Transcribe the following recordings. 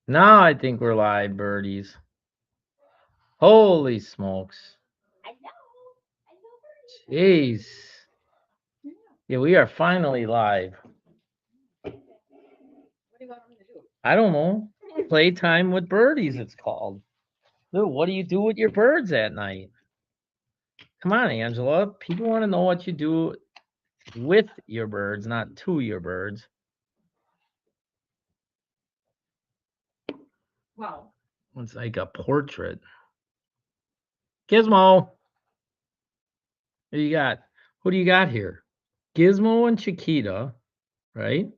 Now I think we're live, birdies. Holy smokes. Jeez. Yeah, we are finally live. I don't know. Playtime with birdies, it's called. Lou, what do you do with your birds at night? Come on, Angela. People want to know what you do with your birds, not to your birds. Wow. It's like a portrait. Gizmo. Who you got? Who do you got here? Gizmo and Chiquita, right?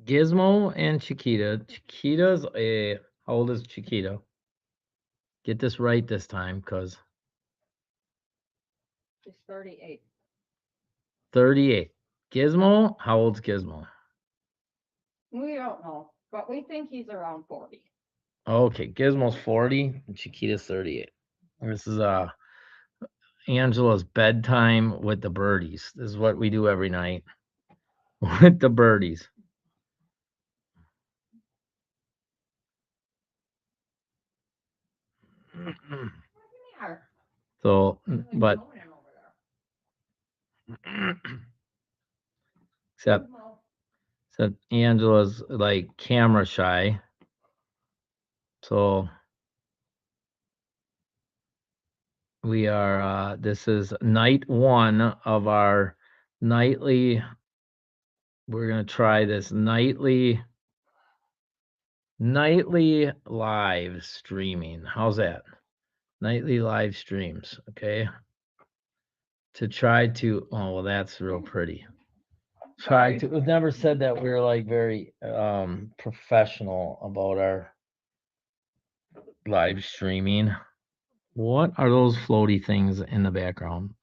Gizmo and Chiquita. Chiquita's a how old is Chiquita? Get this right this time, cause She's 38. 38. Gizmo, how old's Gizmo? We don't know, but we think he's around 40. Okay, Gizmo's 40 and Chiquita's 38. This is Angela's bedtime with the birdies. This is what we do every night with the birdies. So, but except Angela's like camera shy. So we are this is night 1 of our nightly, we're going to try this nightly live streaming. How's that? Nightly live streams, okay? To try to, oh well, that's real pretty. Try to, we've never said that we're like very professional about our live streaming. What are those floaty things in the background?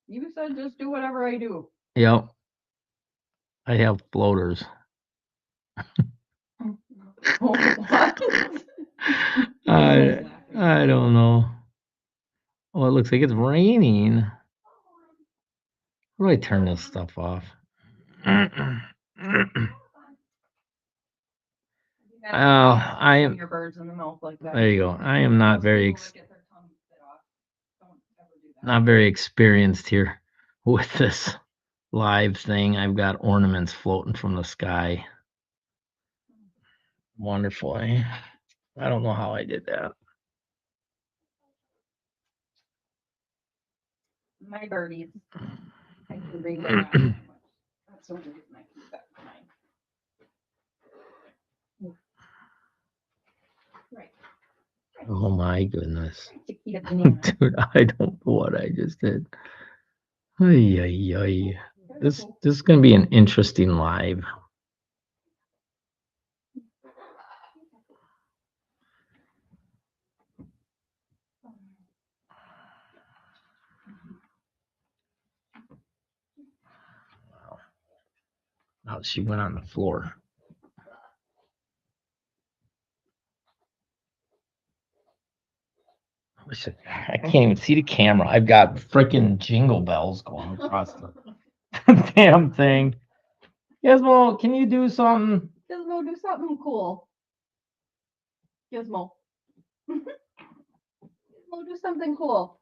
You said just do whatever I do. Yep. I have floaters. What? I don't know. Oh, it looks like it's raining. How do I turn this stuff off? I am. Your birds in the mouth like that. There you go. I am not very not very experienced here with this live thing. I've got ornaments floating from the sky. Wonderful, eh? I don't know how I did that. My birdies. I can read them. That's the only reason I keep that for mine. Right. Oh my goodness. Chiquita banana. Dude, I don't know what I just did. Ay, ay, ay. This is gonna be an interesting live. Oh, she went on the floor. Listen, I can't even see the camera. I've got freaking jingle bells going across the damn thing. Gizmo, can you do something? Gizmo, do something cool. Gizmo. Gizmo, do something cool.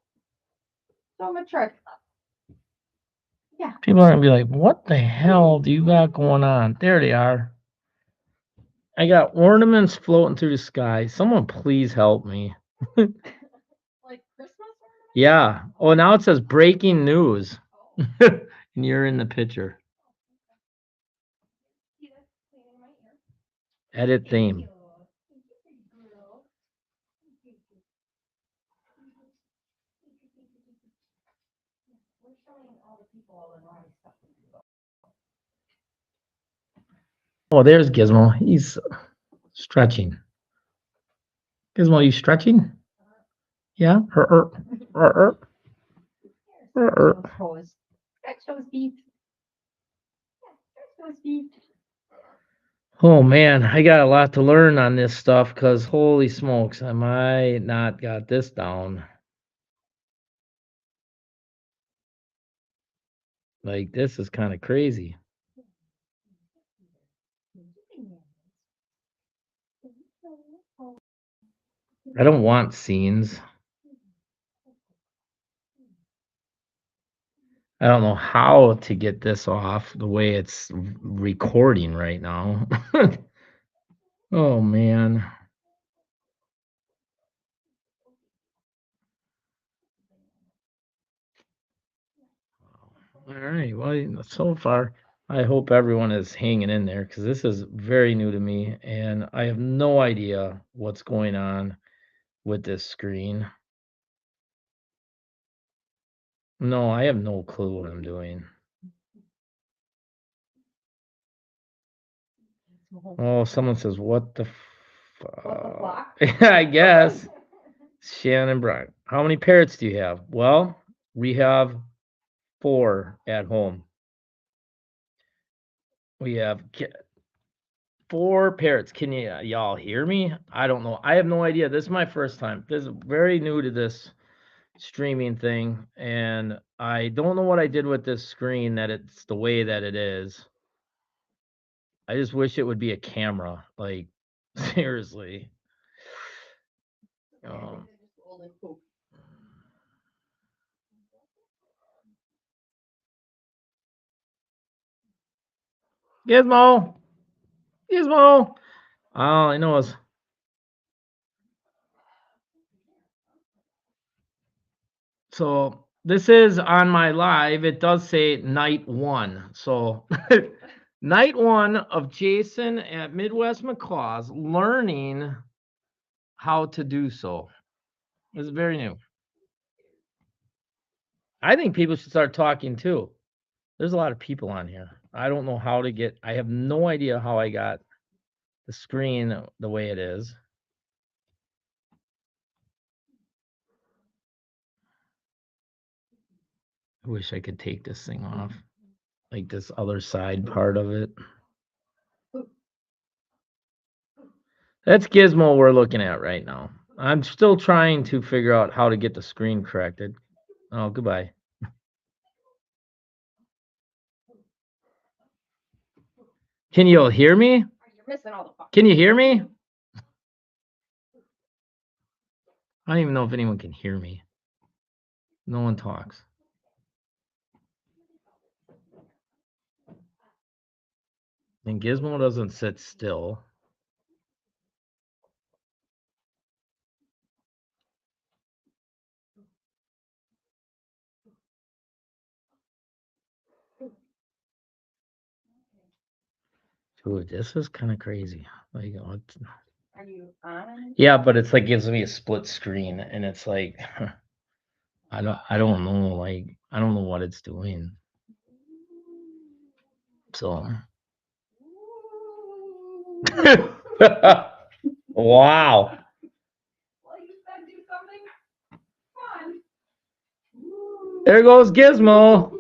Show him a trick. Yeah. People are gonna be like, what the hell do you got going on? There they are. I got ornaments floating through the sky. Someone please help me. Like Christmas? Yeah. Oh, now it says breaking news. And you're in the picture. Edit theme. Oh, there's Gizmo. He's stretching. Gizmo, you stretching? Yeah. Toes. Stretch those feet. Stretch those feet. Oh man, I got a lot to learn on this stuff because holy smokes, I might not got this down. Like this is kind of crazy. I don't want scenes. I don't know how to get this off the way it's recording right now. Oh man. All right. Well, so far, I hope everyone is hanging in there because this is very new to me and I have no idea what's going on with this screen. No, I have no clue what I'm doing. Oh, someone says, what the flock? Yeah, I guess. Shannon and Brian. How many parrots do you have? Well, we have 4 at home. We have 4 parrots. Can y'all hear me? I don't know. I have no idea. This is my first time. This is very new to this streaming thing, and I don't know what I did with this screen that it's the way that it is. I just wish it would be a camera. Like seriously. Um, Gizmo, Gizmo. All I know is so this is on my live. It does say night 1. So night 1 of Jason at Midwest Macaws learning how to do so. It's very new. I think people should start talking too. There's a lot of people on here. I don't know how to get, I have no idea how I got the screen the way it is. I wish I could take this thing off, like this other side part of it. That's Gizmo we're looking at right now. I'm still trying to figure out how to get the screen corrected. Oh, goodbye. Can you all hear me? You're missing all the Can you hear me? I don't even know if anyone can hear me. No one talks. And Gizmo doesn't sit still. Dude, this is kind of crazy. Like, Are you on? yeah, but it's like gives me a split screen, and it's like, I don't know, like, I don't know what it's doing. So, wow. Well, you said do something fun. There goes Gizmo.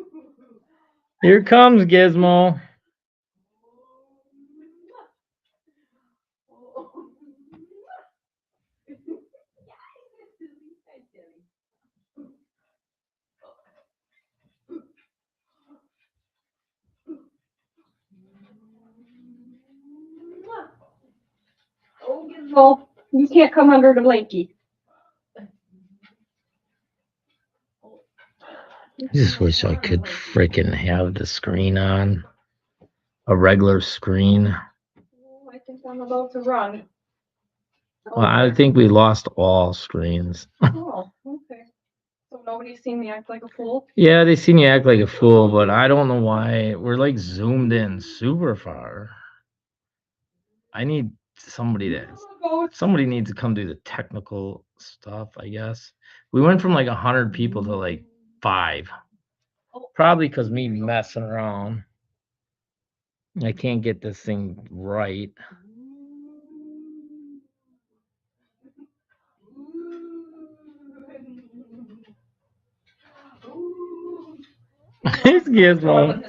Here comes Gizmo. Oh, Gizmo, you can't come under the blankie. I just wish I could freaking have the screen on. A regular screen. Oh, I think I'm about to run. Well, I think we lost all screens. Oh, okay. So nobody's seen me act like a fool? Yeah, they see me act like a fool, but I don't know why. We're like zoomed in super far. I need somebody needs to come do the technical stuff, I guess. We went from like 100 people to like 5. Probably because me messing around. I can't get this thing right. It's Gizmo.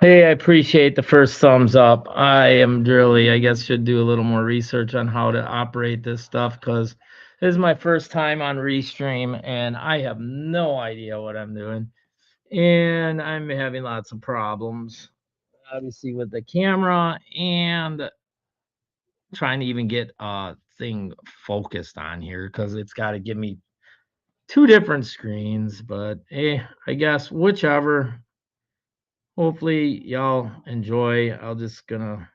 Hey, I appreciate the first thumbs up. I am really, I guess, should do a little more research on how to operate this stuff because this is my first time on Restream and I have no idea what I'm doing. and I'm having lots of problems, obviously, with the camera and trying to even get a thing focused on here because it's got to give me two different screens. But I guess whichever. Hopefully, y'all enjoy. I'll just gonna.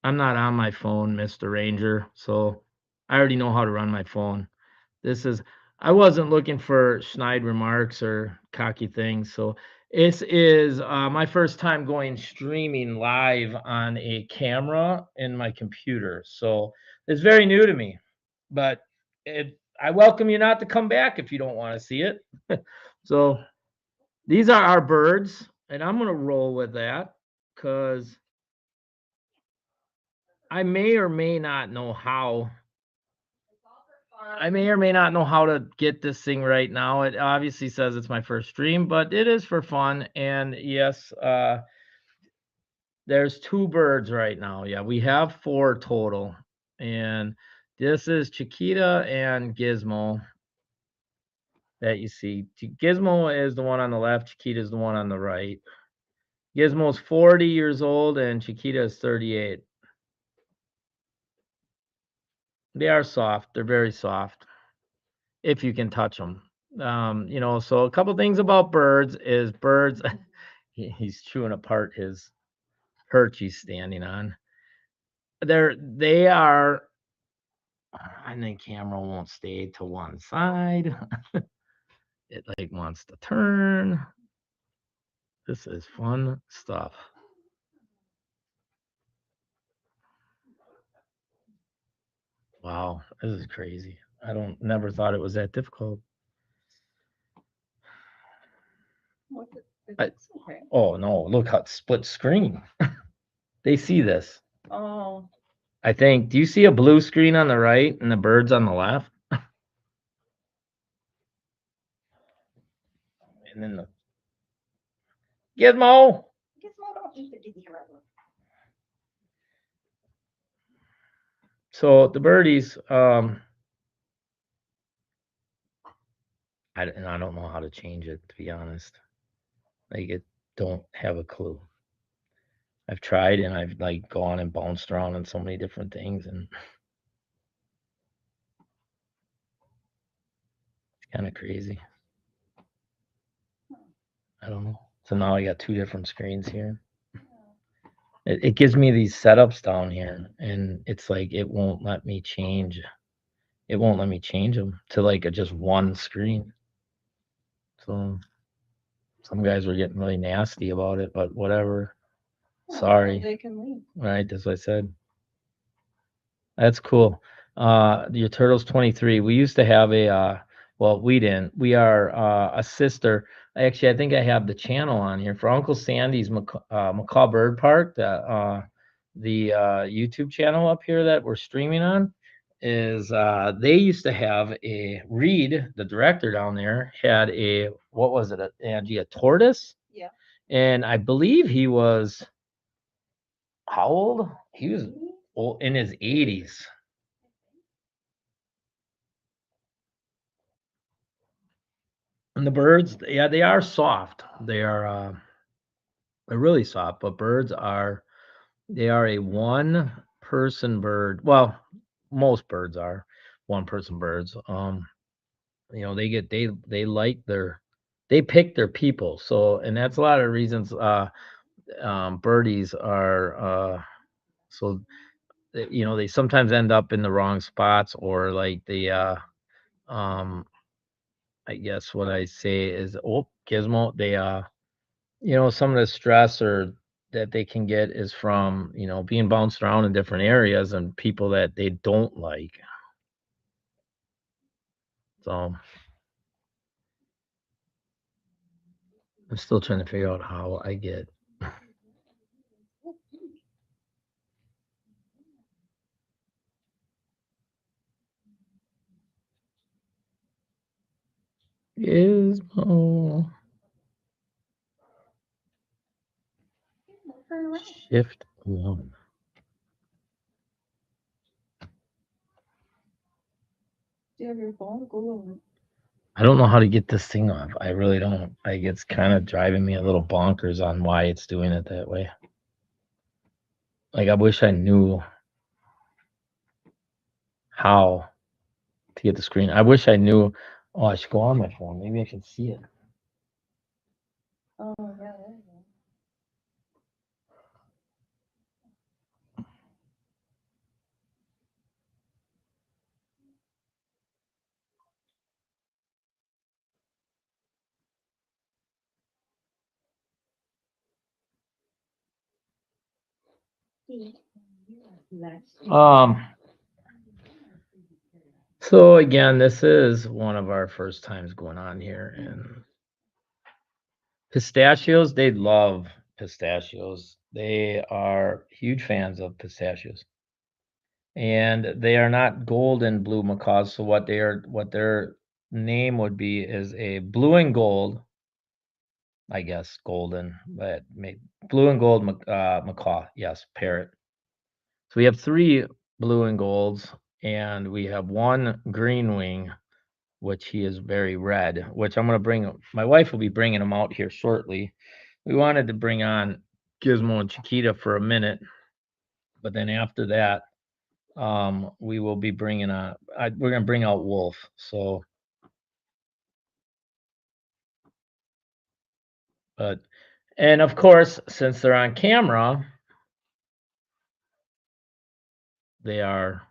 I'm not on my phone, Mr. Ranger, so I already know how to run my phone. This is I wasn't looking for snide remarks or cocky things, so this is my first time going streaming live on a camera in my computer. So it's very new to me, but I welcome you not to come back if you don't want to see it. So these are our birds, and I'm gonna roll with that because I may or may not know how. I may or may not know how to get this thing right now. It obviously says it's my first stream, but it is for fun. And yes, there's two birds right now. Yeah, we have four total. And this is Chiquita and Gizmo that you see. Gizmo is the one on the left, Chiquita is the one on the right. Gizmo's 40 years old and Chiquita is 38. They are soft. They're very soft if you can touch them. So a couple things about birds is birds. He's chewing apart his perch he's standing on. They are. And the camera won't stay to one side. It like wants to turn. This is fun stuff. Wow, this is crazy. I don't never thought it was that difficult. Okay. Oh no, look how it's split screen. They see this. Oh, I think. Do you see a blue screen on the right and the birds on the left? And then the Gizmo. Gizmo, don't eat the dizzy rubber. So the birdies, I don't know how to change it, to be honest. Like it don't have a clue. I've tried and I've like gone and bounced around on so many different things, and it's kind of crazy. I don't know. So now I got two different screens here. It gives me these setups down here, and it's like it won't let me change. It won't let me change them to like just one screen. So some guys were getting really nasty about it, but whatever. Sorry. They can leave. Right, that's what I said. That's cool. Your turtle's 23. We used to have well, we didn't. We are a sister. Actually, I think I have the channel on here for Uncle Sandy's Macaw Bird Park, the YouTube channel up here that we're streaming on. Is they used to have a Reed, the director down there, had a what was it, Angie, a tortoise? Yeah. And I believe he was how old? He was old, in his 80s. And the birds, yeah, they are soft. They're really soft, but they are a one person bird. Well, most birds are one person birds. They like they pick their people. So, and that's a lot of reasons birdies are so they sometimes end up in the wrong spots or like um I guess what I say is, oh, Gizmo, some of the stress or that they can get is from, being bounced around in different areas and people that they don't like. So I'm still trying to figure out how I get Gizmo. turn around. Shift 1. Do you have your phone? Google I don't know how to get this thing off. I really don't. Like, it's kind of driving me a little bonkers on why it's doing it that way. Like, I wish I knew how to get the screen. I wish I knew. Oh, I should go on my phone. Maybe I can see it. Oh, yeah, there you go. So again, this is one of our first times going on here, and pistachios, they love pistachios. They are huge fans of pistachios. And they are not gold and blue macaws, so what their name would be is a blue and gold, I guess, golden, but blue and gold macaw, yes, parrot. So we have 3 blue and golds, and we have 1 green wing, which he is very red, which I'm going to bring. My wife will be bringing him out here shortly. We wanted to bring on Gizmo and Chiquita for a minute, but then after that, we will be bringing we're going to bring out Wolf. So, but, and of course, since they're on camera, they are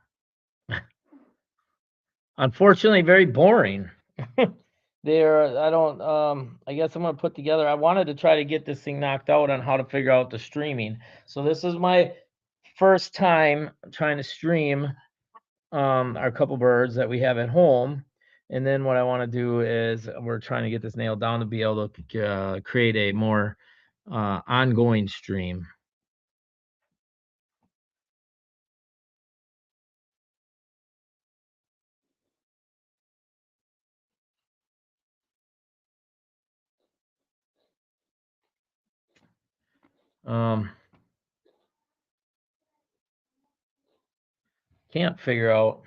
unfortunately very boring. I don't, I guess I'm going to put together, I wanted to try to get this thing knocked out on how to figure out the streaming. So this is my first time trying to stream our couple birds that we have at home. And then what I want to do is we're trying to get this nailed down to be able to create a more ongoing stream. Can't figure out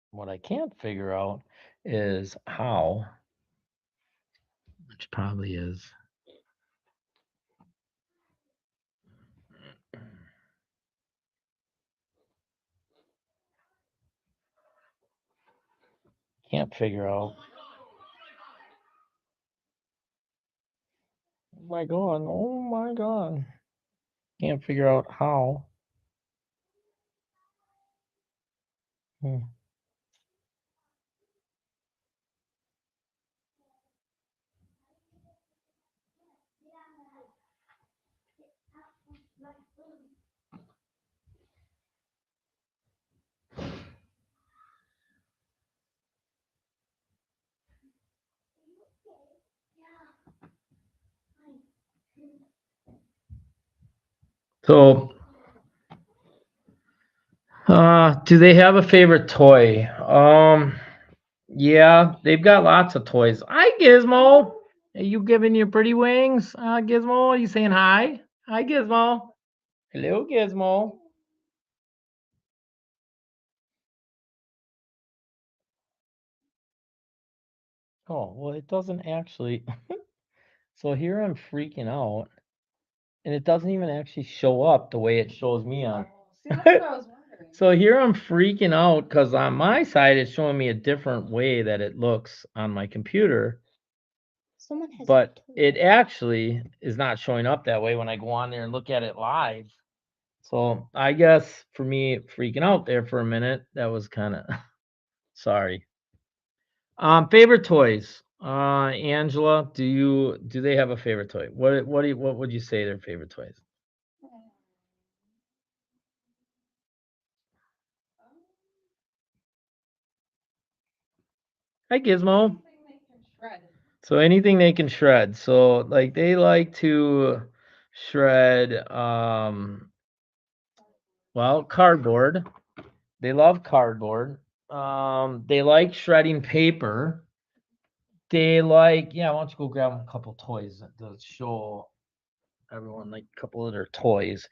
what I can't figure out is how, which probably is. Can't figure out. Oh my god! Oh my god! Can't figure out how. So, do they have a favorite toy? Yeah, they've got lots of toys. Hi, Gizmo. Are you giving your pretty wings? Gizmo, are you saying hi? Hi, Gizmo. Hello, Gizmo. Oh, well, it doesn't actually. So here I'm freaking out, and it doesn't even actually show up the way it shows me on. See, that's what I was wondering. So here I'm freaking out because on my side it's showing me a different way that it looks on my computer. Someone has But a toy. it actually is not showing up that way when I go on there and look at it live. So I guess for me freaking out there for a minute, that was kind of sorry. Favorite toys. Angela, do they have a favorite toy? What would you say their favorite toys? Hi, Gizmo. So anything they can shred. So like they like to shred well, cardboard. They love cardboard. They like shredding paper. They like, yeah, why don't you go grab a couple toys to show everyone like a couple of their toys.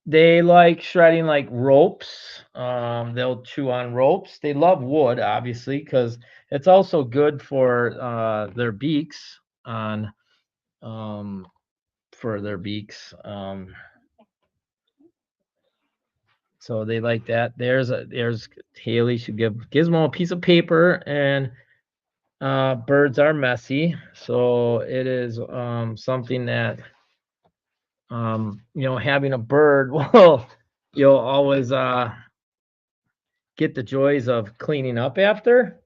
They like shredding like ropes. They'll chew on ropes. They love wood, obviously, because it's also good their beaks on for their beaks. So they like that. There's Haley should give Gizmo a piece of paper, and birds are messy, so it is something that having a bird will you'll always get the joys of cleaning up after.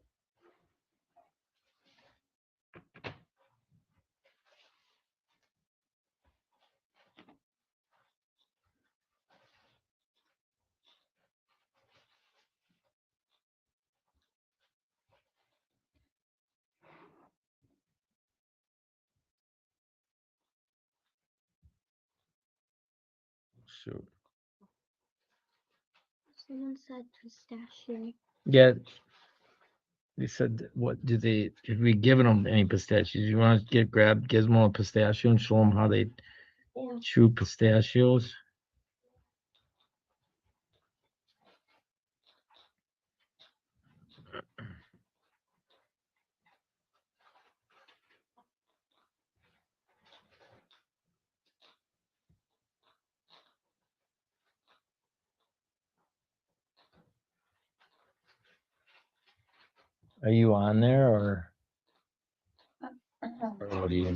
Shoot. Someone said pistachio. Yeah, they said, what did we given them any pistachios? You want to grab Gizmo a pistachio and show them how they Yeah. chew pistachios? Are you on there or what do you?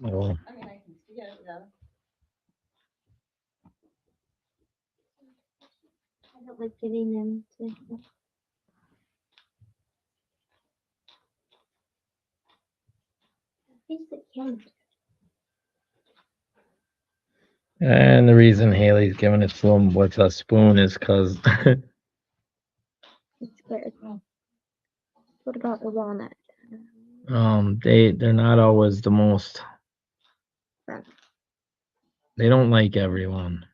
Oh, I mean, I can see it, yeah. I don't like giving them to. He's the king. and the reason Haley's giving it to him with a spoon is because It's good. What about the walnut? they're not always the most. They don't like everyone.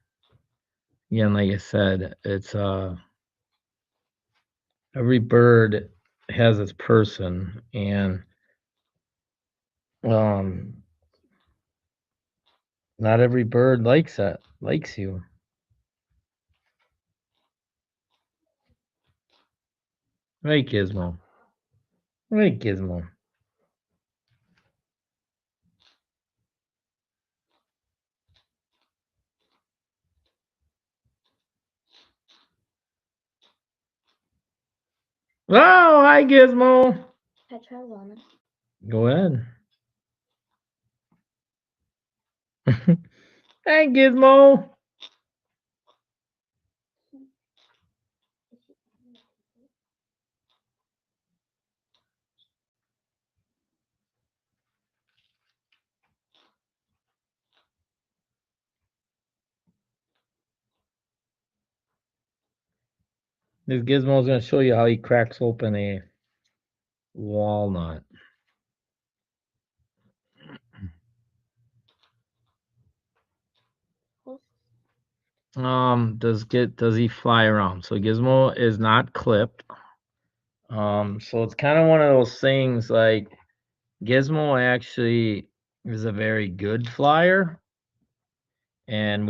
Again, like I said, it's every bird has its person, and um not every bird likes you. Right, Gizmo? Right, Gizmo? Oh, hi, Gizmo. I try walnut. Go ahead. Hi, Gizmo. This Gizmo's gonna show you how he cracks open a walnut. Does he fly around? So Gizmo is not clipped. So it's kind of one of those things like Gizmo actually is a very good flyer, and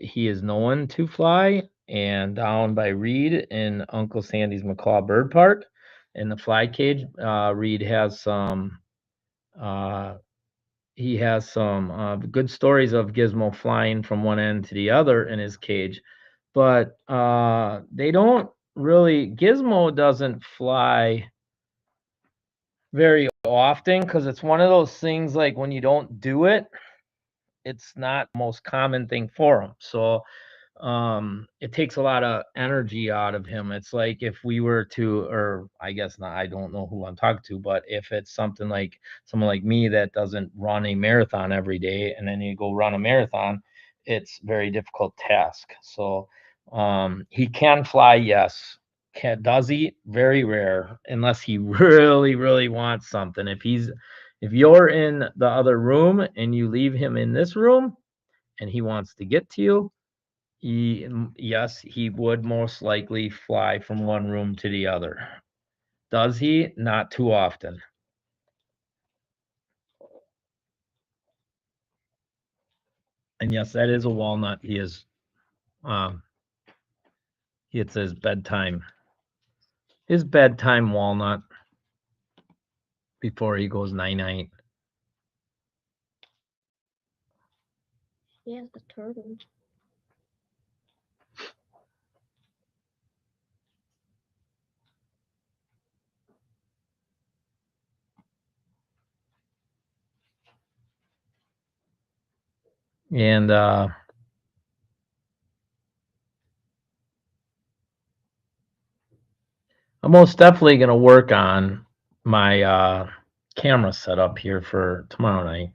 he is known to fly. And down by Reed in Uncle Sandy's Macaw Bird Park, in the fly cage, Reed has some. Uh, he has some good stories of Gizmo flying from one end to the other in his cage, but they don't really. Gizmo doesn't fly very often because it's one of those things like when you don't do it, it's not the most common thing for him. So it takes a lot of energy out of him. It's like if we were to, or I guess not, I don't know who I'm talking to, but if it's something like someone like me that doesn't run a marathon every day and then you go run a marathon, it's very difficult task. So he can fly, yes. Does he? Very rare, unless he really, really wants something. If you're in the other room and you leave him in this room and he wants to get to you, yes, he would most likely fly from one room to the other. Does he? Not too often. And yes, that is a walnut. He is it's his bedtime. His bedtime walnut before he goes night night. He has the turtle. And I'm most definitely gonna work on my camera setup here for tomorrow night.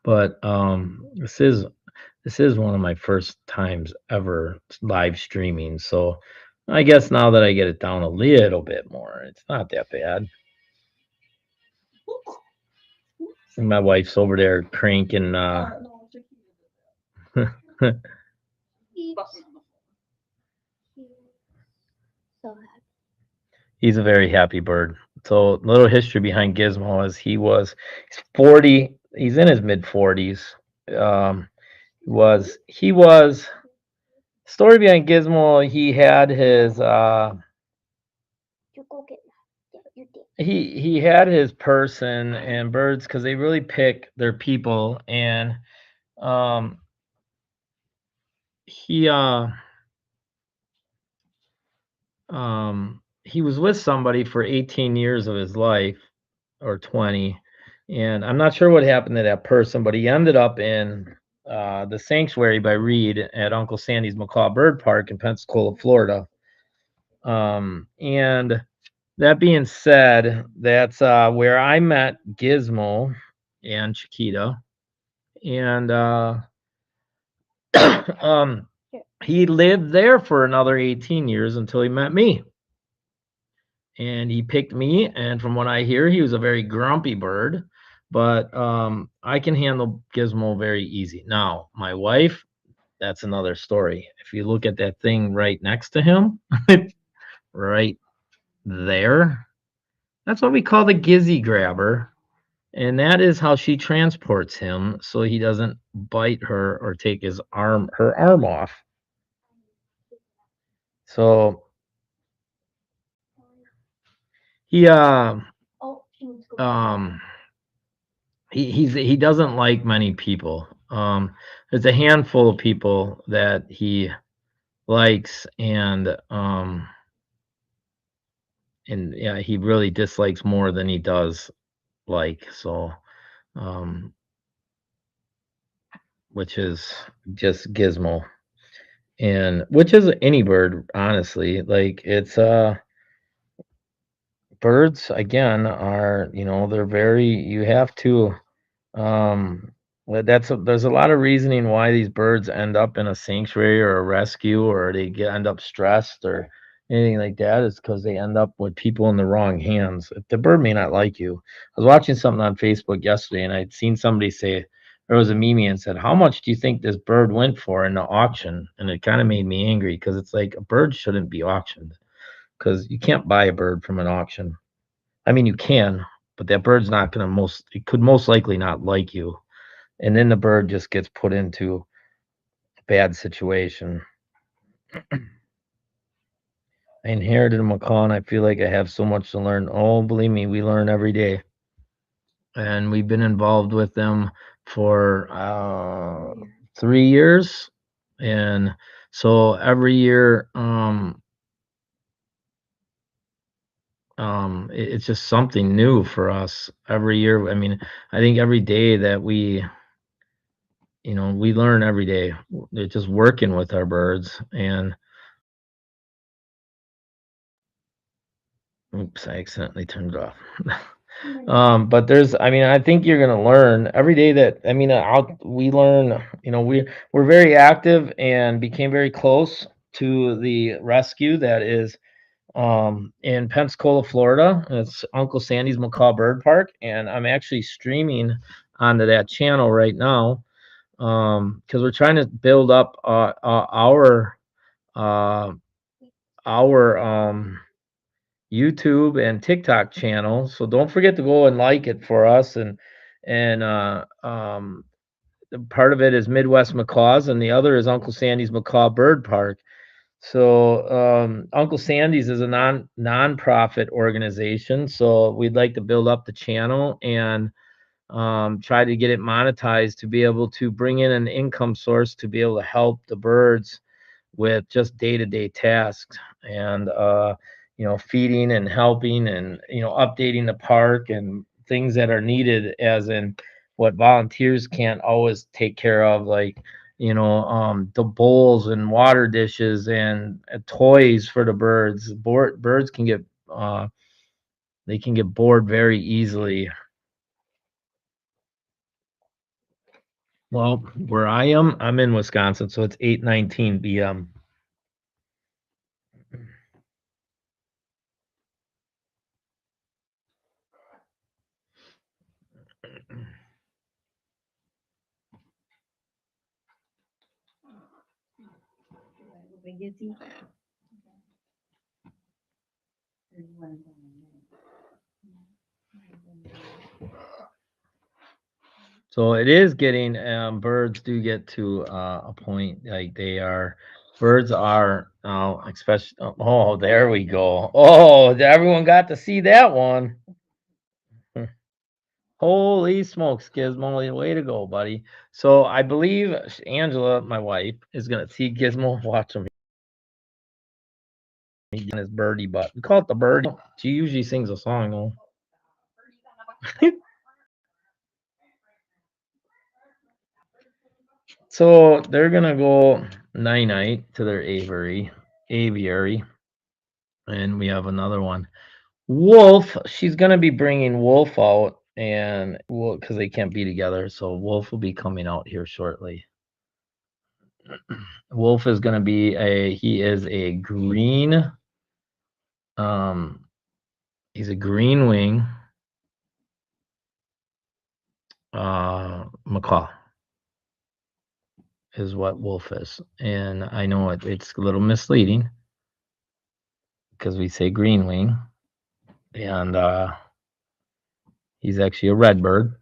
But this is one of my first times ever live streaming, so I guess now that I get it down a little bit more, it's not that bad. And my wife's over there cranking. So happy. He's a very happy bird. So, little history behind Gizmo is he's 40. He's in his mid 40s. Um, he was story behind Gizmo. He had his You go get you did. he had his person and birds because they really pick their people, and um he he was with somebody for 18 years of his life, or 20, and I'm not sure what happened to that person, but he ended up in the sanctuary by Reed at Uncle Sandy's Macaw Bird Park in Pensacola, Florida. And that being said, that's where I met Gizmo and Chiquita, and he lived there for another 18 years until he met me. And he picked me, and from what I hear, he was a very grumpy bird, but I can handle Gizmo very easy. Now, my wife, that's another story. If you look at that thing right next to him, right there, that's what we call the Gizzy grabber. And that is how she transports him so he doesn't bite her or take her arm off. So he Oh, she wants to go. um he doesn't like many people. There's a handful of people that he likes, and yeah, he really dislikes more than he does like. So um which is just Gizmo, and which is any bird, honestly. Like it's birds again are, they're very, you have to well, there's a lot of reasoning why these birds end up in a sanctuary or a rescue, or end up stressed or anything like that, is because they end up with people in the wrong hands. The bird may not like you. I was watching something on Facebook yesterday, and I'd seen somebody say, there was a meme and said, how much do you think this bird went for in the auction? And it kind of made me angry, because it's like a bird shouldn't be auctioned, because you can't buy a bird from an auction. I mean, you can, but that bird's not going to it could most likely not like you. And then the bird just gets put into a bad situation. I inherited a macaw, and I feel like I have so much to learn. Oh, believe me, we learn every day. And we've been involved with them for 3 years. And so every year, it's just something new for us every year. I mean, I think every day that we learn every day. They're just working with our birds. And oops, I accidentally turned it off. But I think you're gonna learn every day that, we learn, we're very active and became very close to the rescue that is in Pensacola, Florida. It's Uncle Sandy's Macaw Bird Park, and I'm actually streaming onto that channel right now, because we're trying to build up uh, our YouTube and TikTok channel. So don't forget to go and like it for us. And part of it is Midwest Macaws, and the other is Uncle Sandy's Macaw Bird Park. So Uncle Sandy's is a nonprofit organization. So we'd like to build up the channel and try to get it monetized to be able to bring in an income source to be able to help the birds with just day-to-day tasks and feeding and helping and updating the park and things that are needed, as in what volunteers can't always take care of, like the bowls and water dishes and toys for the birds. Birds can get they can get bored very easily. Well, where I am, I'm in Wisconsin, so it's 8:19 p.m. So it is getting birds do get to a point, like birds are especially, oh, there we go. Oh, everyone got to see that one. Holy smokes, Gizmo, way to go, buddy. So I believe Angela, my wife, is gonna see Gizmo. Watch him. He's on his birdie butt. We call it the birdie. She usually sings a song though. So they're gonna go night to their aviary, and we have another one. Wolf, she's gonna be bringing Wolf out, and because they can't be together, so Wolf will be coming out here shortly. Wolf is gonna be he is a green, he's a green wing macaw is what Wolf is, and I know it's a little misleading because we say green wing, and he's actually a red bird.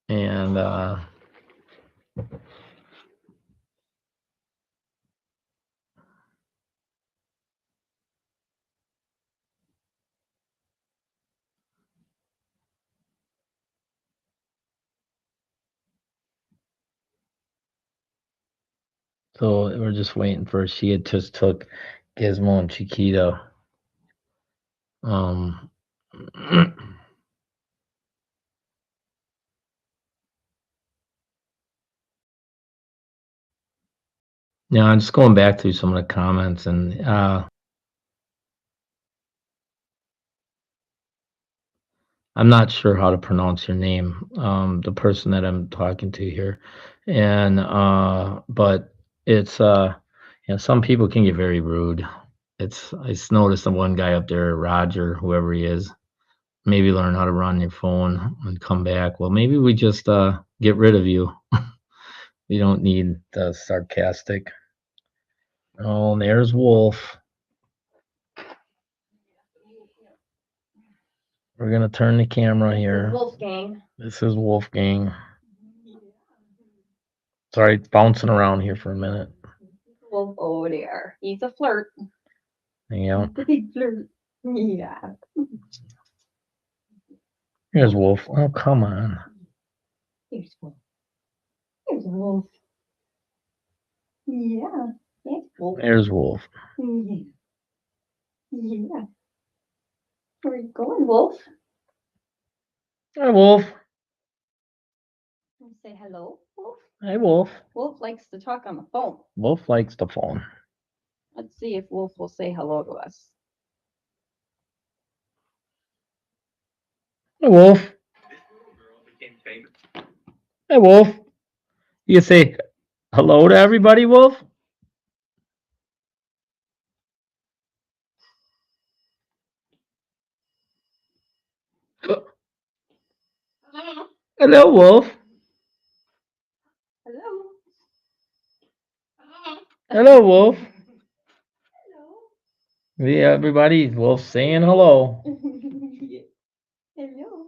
And so we're just waiting for, she had just took Gizmo and Chiquita. Yeah, I'm just going back through some of the comments, and I'm not sure how to pronounce your name, the person that I'm talking to here, and but it's some people can get very rude. I just noticed the one guy up there, Roger, whoever he is, maybe learn how to run your phone and come back. Well, maybe we just get rid of you. We don't need the sarcastic. Oh, and there's Wolf. We're gonna turn the camera here. Wolfgang. This is Wolfgang. Sorry, it's bouncing around here for a minute. Wolf over there. He's a flirt. Yeah. He's a big flirt. Yeah. Here's Wolf. Oh, come on. Here's Wolf. Here's Wolf. Yeah. That's Wolf. There's Wolf. Yeah. Yeah. Where are you going, Wolf? Hi, Wolf. Say hello, Wolf. Hi, Wolf. Wolf likes to talk on the phone. Wolf likes the phone. Let's see if Wolf will say hello to us. Hi, Wolf. Hi, Wolf. You say hello to everybody, Wolf? Hello, Wolf. Hello. Hello, Wolf. Yeah, everybody, Wolf saying hello. Hello.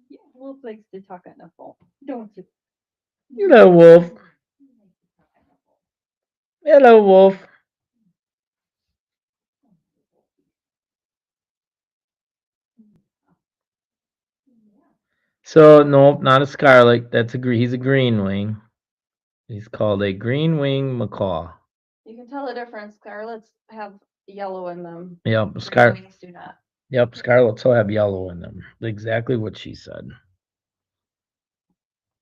Yeah, Wolf likes to talk on the phone, don't you? Hello, Wolf. Hello, Wolf. So nope, not a scarlet. That's he's a green wing. He's called a green wing macaw. You can tell the difference. Scarlets have yellow in them. Yep, Green wings do not. Yep, scarlets will have yellow in them. Exactly what she said.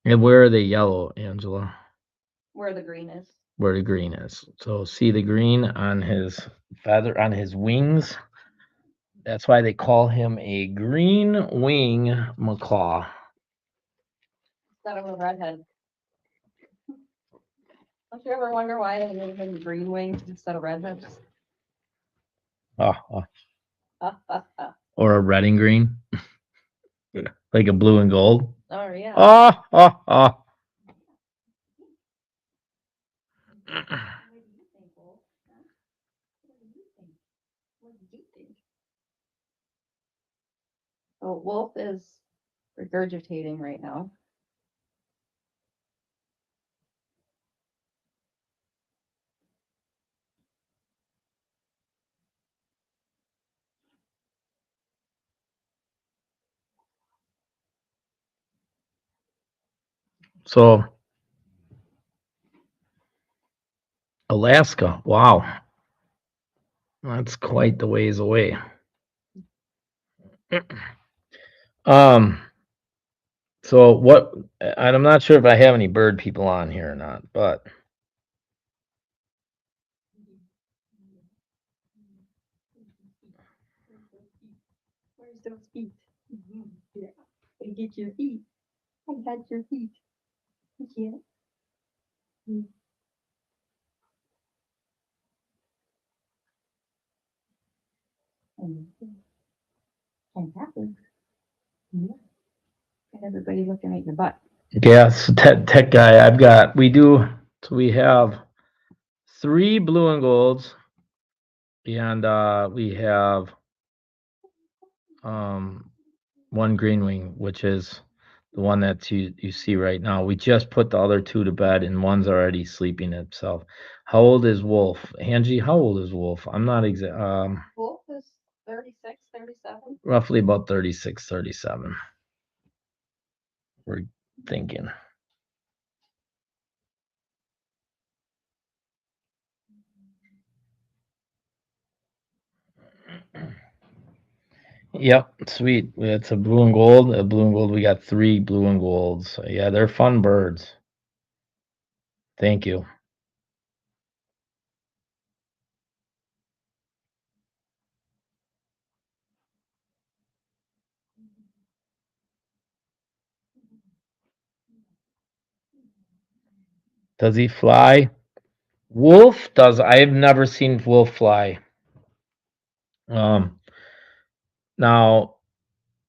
And where are they yellow, Angela? Where the green is. Where the green is. So see the green on his feather, on his wings. That's why they call him a green wing macaw. Instead of a redhead. Don't you ever wonder why they live in green wings instead of redheads? Oh, or a red and green, like a blue and gold. Oh yeah. Oh. What do you think, Wolf? Huh? What do you think? What do you think? Oh, Wolf is regurgitating right now. So Alaska, wow, that's quite the ways away. So what? And I'm not sure if I have any bird people on here or not, but Where's those feet? Yeah. I get your feet. I got your feet. Yeah. And happy. Yeah. Got everybody looking at your butt. yes, tech guy. So we have 3 blue and golds, and we have 1 green wing, which is the one that you see right now. We just put the other 2 to bed, and one's already sleeping itself. How old is Wolf? Angie, how old is Wolf? I'm not exact. Wolf is 36, 37. Roughly about 36, 37. We're thinking. Yep, sweet. It's a blue and gold. A blue and gold. We got 3 blue and golds. So yeah, they're fun birds. Thank you. Does he fly? Wolf does. I've never seen Wolf fly. Now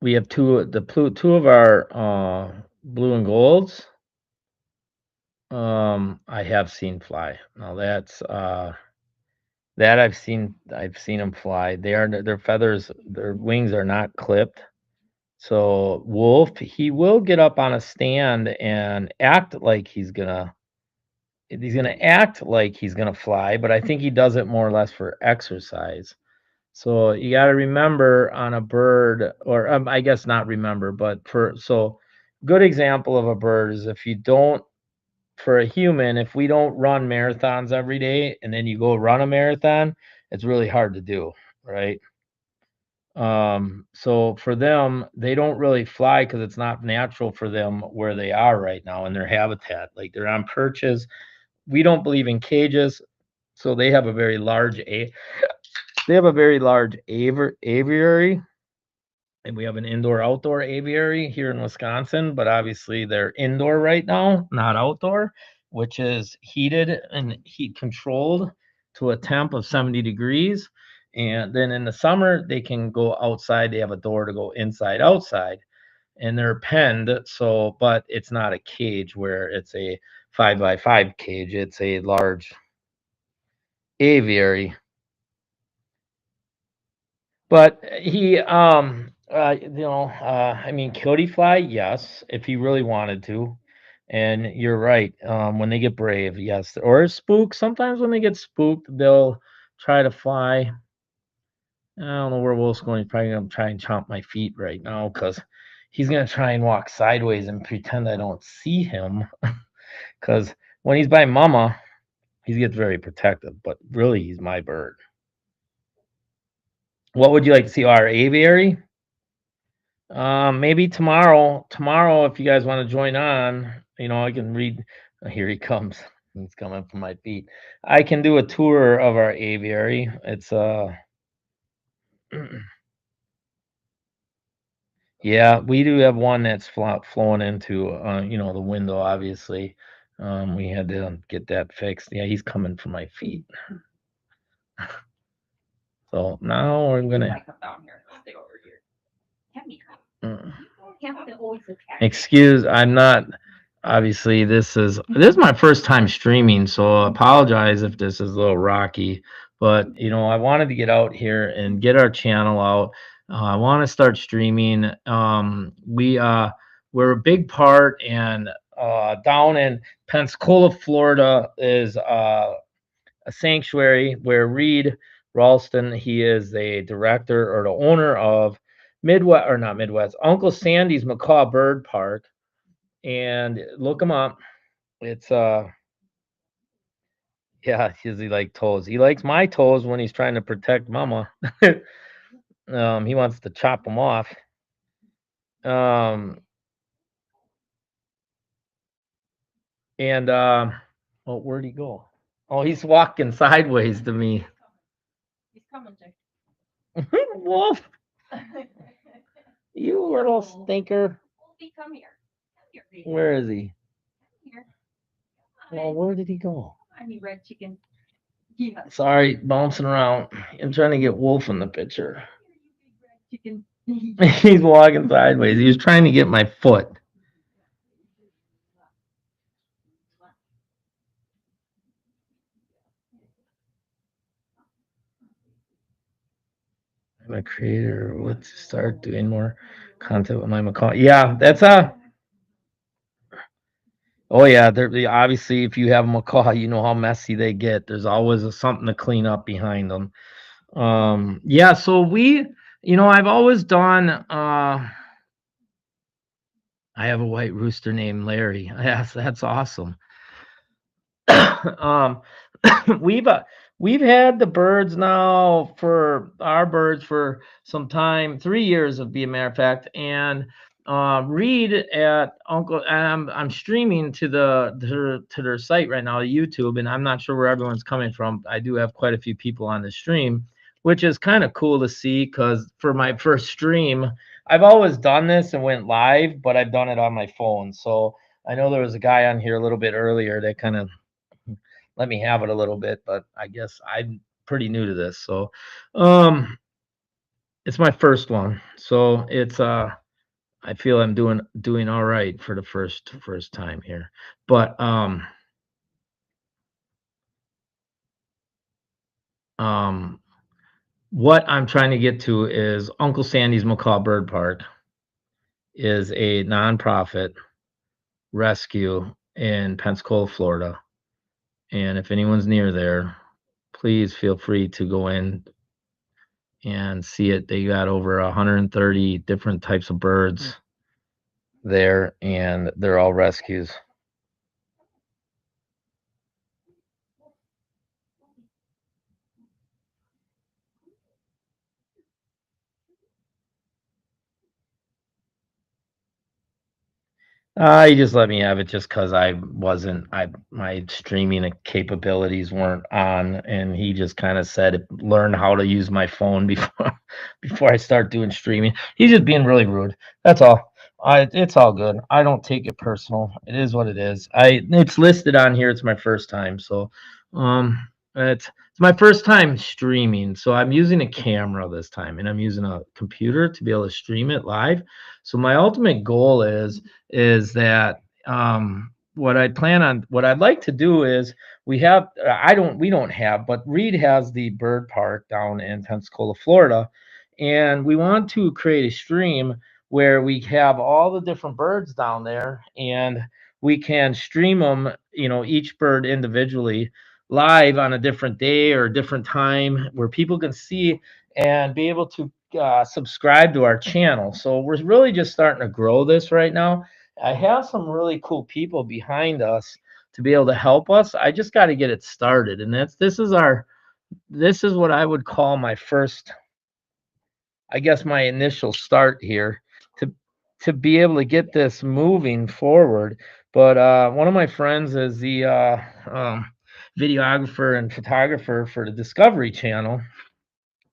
we have two of our blue and golds. I have seen fly. Now that's that I've seen them fly. Their feathers, their wings are not clipped. So Wolf, he will get up on a stand and act like he's gonna fly, but I think he does it more or less for exercise. So you got to remember on a bird, or I guess not remember, but good example of a bird is if you don't, for a human, if we don't run marathons every day and then you go run a marathon, it's really hard to do, right? So for them, they don't really fly because it's not natural for them where they are right now in their habitat. Like they're on perches. We don't believe in cages, so they have a very large aviary, and we have an indoor outdoor aviary here in Wisconsin, but obviously they're indoor right now, not outdoor, which is heated and heat controlled to a temp of 70 degrees. And then in the summer, they can go outside. They have a door to go inside, outside, and they're penned. So, but it's not a cage where it's a 5 by 5 cage. It's a large aviary. But he, I mean, could he fly? Yes, if he really wanted to. And you're right. When they get brave, yes, or spooked. Sometimes when they get spooked, they'll try to fly. I don't know where Wolf's going. He's probably gonna try and chomp my feet right now because he's gonna try and walk sideways and pretend I don't see him. Because when he's by Mama, he gets very protective. But really, he's my bird. What would you like to see? Our aviary? Maybe tomorrow. Tomorrow, if you guys want to join on, I can read. Here he comes. He's coming from my feet. I can do a tour of our aviary. It's yeah, we do have one that's flowing into the window. Obviously, we had to get that fixed. Yeah, he's coming from my feet. So now we're gonna. Come down here. Stay over here. Mm. You have to always attack. Excuse, I'm not. Obviously, this is my first time streaming, so I apologize if this is a little rocky. But I wanted to get out here and get our channel out. I want to start streaming. We're a big part, and down in Pensacola, Florida, is a sanctuary where Reed Ralston, he is a director or the owner of Midwest, or not Midwest, Uncle Sandy's Macaw Bird Park. And look him up. It's yeah, he like toes. He likes my toes when he's trying to protect Mama. He wants to chop them off. Um, and oh, where'd he go? Oh, he's walking sideways to me. He's coming, Jake. Wolf, you little stinker. Wolfie, come here. Come here, baby. Where is he? Here. Well, where did he go? I mean, red chicken. Yeah. Sorry, bouncing around. I'm trying to get Wolf in the picture. Chicken. He's walking sideways. He was trying to get my foot. I'm a creator. Let's start doing more content with my macaw. Yeah, that's a. Oh yeah, obviously if you have a macaw, you know how messy they get. There's always something to clean up behind them. Yeah, so I've always done. I have a white rooster named Larry. Yes, that's awesome. um, we've uh, we've had the birds now for our birds for some time, 3 years of being a matter of fact, and Reed at Uncle, and I'm streaming to their site right now, YouTube, and I'm not sure where everyone's coming from. I do have quite a few people on the stream, which is kind of cool to see because for my first stream, I've always done this and went live, but I've done it on my phone. So I know there was a guy on here a little bit earlier that kind of let me have it a little bit, but I guess I'm pretty new to this. So it's my first one. So it's I feel I'm doing all right for the first time here. But what I'm trying to get to is Uncle Sandy's Macaw Bird Park is a nonprofit rescue in Pensacola, Florida. And if anyone's near there, please feel free to go in and see it. They got over 130 different types of birds there, and they're all rescues. He just let me have it just because my streaming capabilities weren't on, and he just kind of said, learn how to use my phone before I start doing streaming. He's just being really rude. That's all. It's all good. I don't take it personal. It is what it is. It's listed on here. It's my first time, so it's my first time streaming. So I'm using a camera this time, and I'm using a computer to be able to stream it live. So my ultimate goal is that what I'd like to do is we have we don't have, but Reed has the bird park down in Pensacola, Florida, and we want to create a stream where we have all the different birds down there, and we can stream them, each bird individually live on a different day or a different time where people can see and be able to subscribe to our channel. So we're really just starting to grow this right now. I have some really cool people behind us to be able to help us. I just got to get it started, and this is what I would call my first, I guess, my initial start here to be able to get this moving forward. But one of my friends is the videographer and photographer for the Discovery Channel,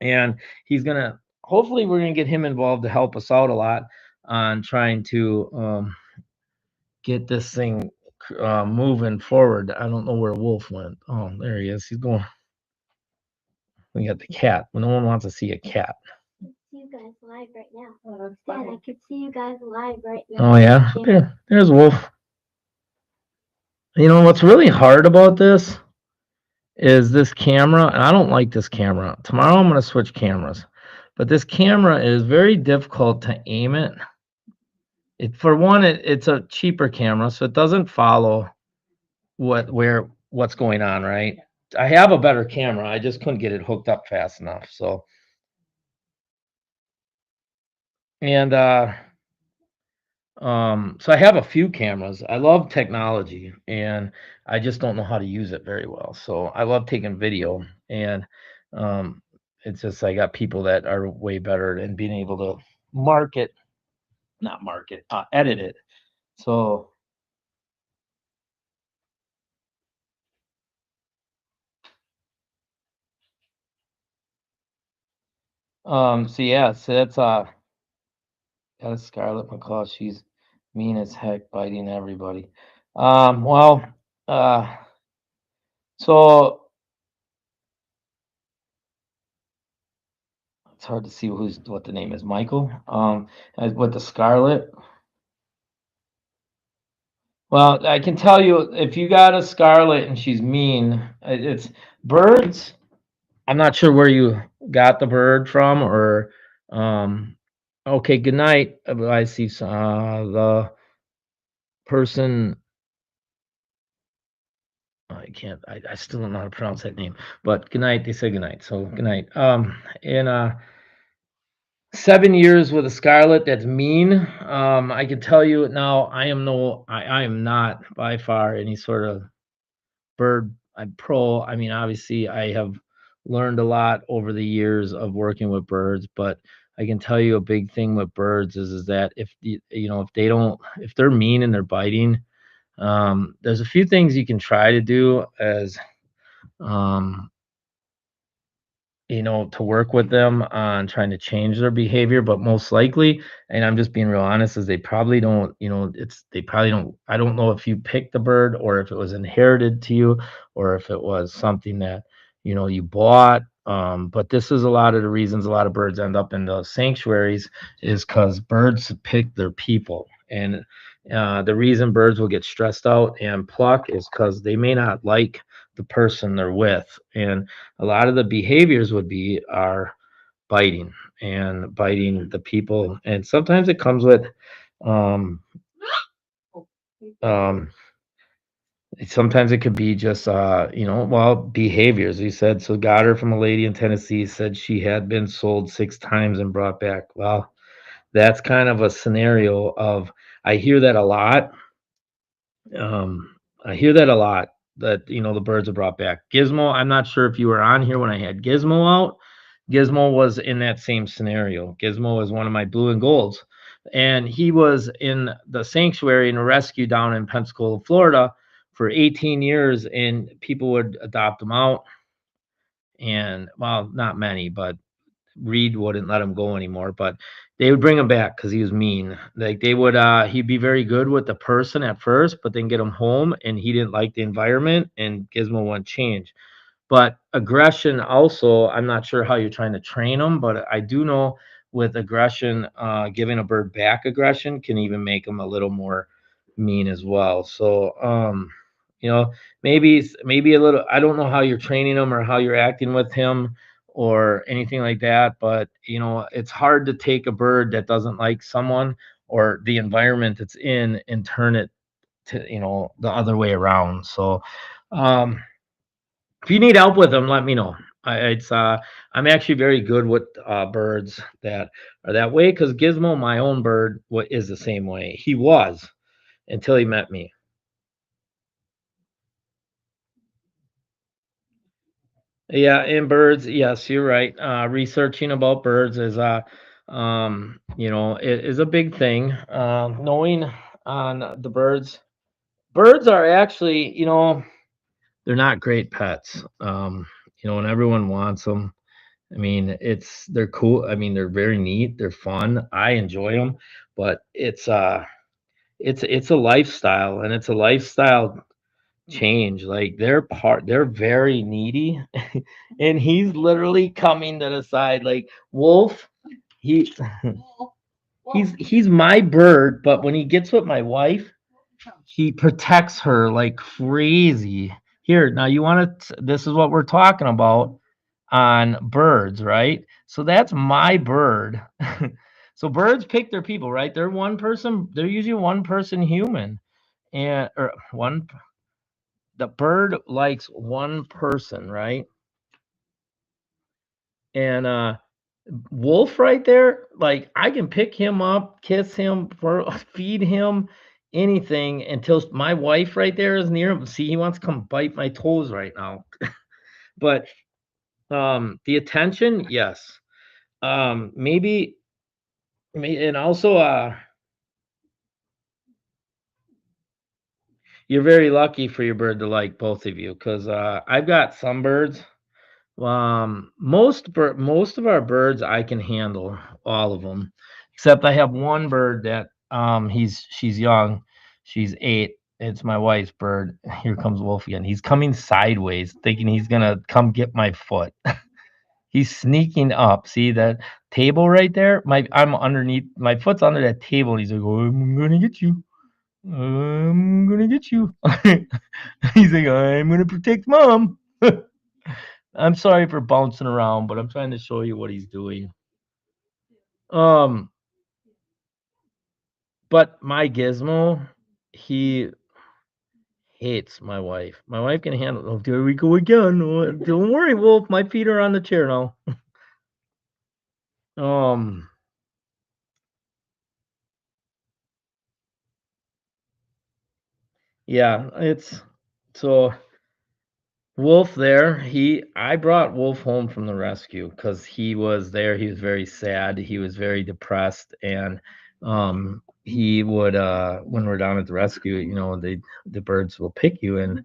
and he's gonna hopefully we're gonna get him involved to help us out a lot on trying to get this thing moving forward. I don't know where Wolf went. Oh, there he is. He's going. We got the cat. No one wants to see a cat. I can see you guys live right now. Oh, that's Dad, funny. I could see you guys live right now. Oh yeah, there's Wolf. You know what's really hard about this is this camera, and I don't like this camera. Tomorrow I'm going to switch cameras, but this camera is very difficult to aim it. For one, it's a cheaper camera, so it doesn't follow what's going on, right? I have a better camera. I just couldn't get it hooked up fast enough. So, and so I have a few cameras. I love technology, and I just don't know how to use it very well. So I love taking video, and it's just I got people that are way better in being able to edit it. So so yeah, so that's got a Scarlet Macaw. She's mean as heck, biting everybody. Well, so it's hard to see what the name is. Michael. With the Scarlet. Well, I can tell you if you got a Scarlet and she's mean, it's birds. I'm not sure where you got the bird from, or okay. Good night. I see the person. I can't. I still don't know how to pronounce that name. But good night. They say good night. So good night. In 7 years with a Scarlet that's mean. I can tell you now. I am not by far any sort of bird. I'm pro. I mean, obviously, I have learned a lot over the years of working with birds, but I can tell you a big thing with birds is that if they're mean and they're biting, there's a few things you can try to do as um, to work with them on trying to change their behavior, but most likely, and I'm just being real honest, is they probably don't, they probably don't, I don't know if you picked the bird or if it was inherited to you or if it was something that, you bought. But this is a lot of the reasons a lot of birds end up in the sanctuaries is because birds pick their people. And the reason birds will get stressed out and pluck is because they may not like the person they're with. And a lot of the behaviors are biting the people, and sometimes it comes with um um sometimes it could be just behaviors. He said, so got her from a lady in Tennessee, said she had been sold 6 times and brought back. Well, that's kind of a scenario of, I hear that a lot. um I hear that a lot, that the birds are brought back. Gizmo, I'm not sure if you were on here when I had Gizmo out. Gizmo was in that same scenario. Gizmo is one of my blue and golds, and he was in the sanctuary in a rescue down in Pensacola, Florida, for 18 years, and people would adopt him out. And well, not many, but Reed wouldn't let him go anymore, but they would bring him back because he was mean. Like they would, he'd be very good with the person at first, but then get him home, and he didn't like the environment, and Gizmo wouldn't change. But aggression also, I'm not sure how you're trying to train them, but I do know with aggression, giving a bird back aggression can even make them a little more mean as well. So you know, maybe a little. I don't know how you're training him or how you're acting with him or anything like that, but you know, it's hard to take a bird that doesn't like someone or the environment it's in and turn it to, you know, the other way around. So um if you need help with them, let me know. I'm actually very good with birds that are that way because Gizmo, my own bird, is the same way. He was until he met me. Yeah, in birds, yes, you're right. Researching about birds is you know, it is a big thing. Knowing on the birds, birds are actually, you know, they're not great pets. You know, and everyone wants them. I mean, they're cool. I mean, they're very neat. They're fun. I enjoy them, but it's a lifestyle, and it's a lifestyle change. Like they're very needy, and he's literally coming to the side. Like Wolf, he he's my bird, but when he gets with my wife, he protects her like crazy. Here, now you want to. This is what we're talking about on birds, right? So that's my bird. So birds pick their people, right? They're one person. They're usually one person human, and or one. The bird likes one person, right? And Wolf right there, like I can pick him up, kiss him, feed him, anything until my wife right there is near him. See, he wants to come bite my toes right now. But the attention, yes. Maybe and also you're very lucky for your bird to like both of you because I've got some birds. Most of our birds I can handle all of them, except I have one bird that she's young, she's 8. It's my wife's bird. Here comes Wolf again. He's coming sideways, thinking he's gonna come get my foot. He's sneaking up. See that table right there? I'm underneath. My foot's under that table. And he's like, "Oh, I'm gonna get you. I'm gonna get you." He's like, "I'm gonna protect mom." I'm sorry for bouncing around, but I'm trying to show you what he's doing. Um, but my Gizmo, he hates my wife. My wife can handle. Oh, there we go again. Oh, don't worry, Wolf. My feet are on the chair now. Um, yeah, it's so. Wolf there, I brought Wolf home from the rescue because he was there. He was very sad. He was very depressed, and he would when we're down at the rescue, you know, the birds will pick you, and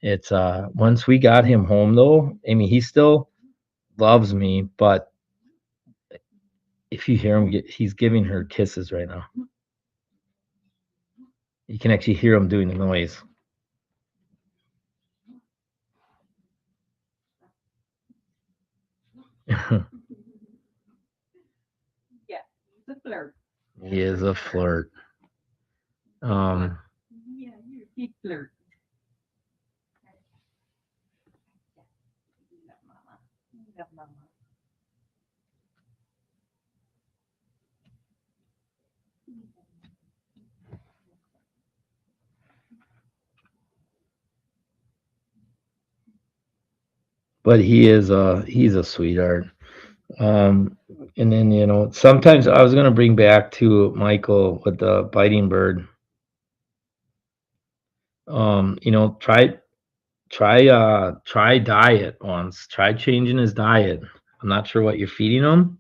it's once we got him home though, I mean, he still loves me, but if you hear him, he's giving her kisses right now. You can actually hear him doing the noise. Yeah, he's a flirt. He is a flirt. Um, Yeah, you're a big flirt. Love mama. Love mama. but he's a sweetheart. Um, and then you know, sometimes I was gonna bring back to Michael with the biting bird. You know, try diet once. Try changing his diet. I'm not sure what you're feeding him,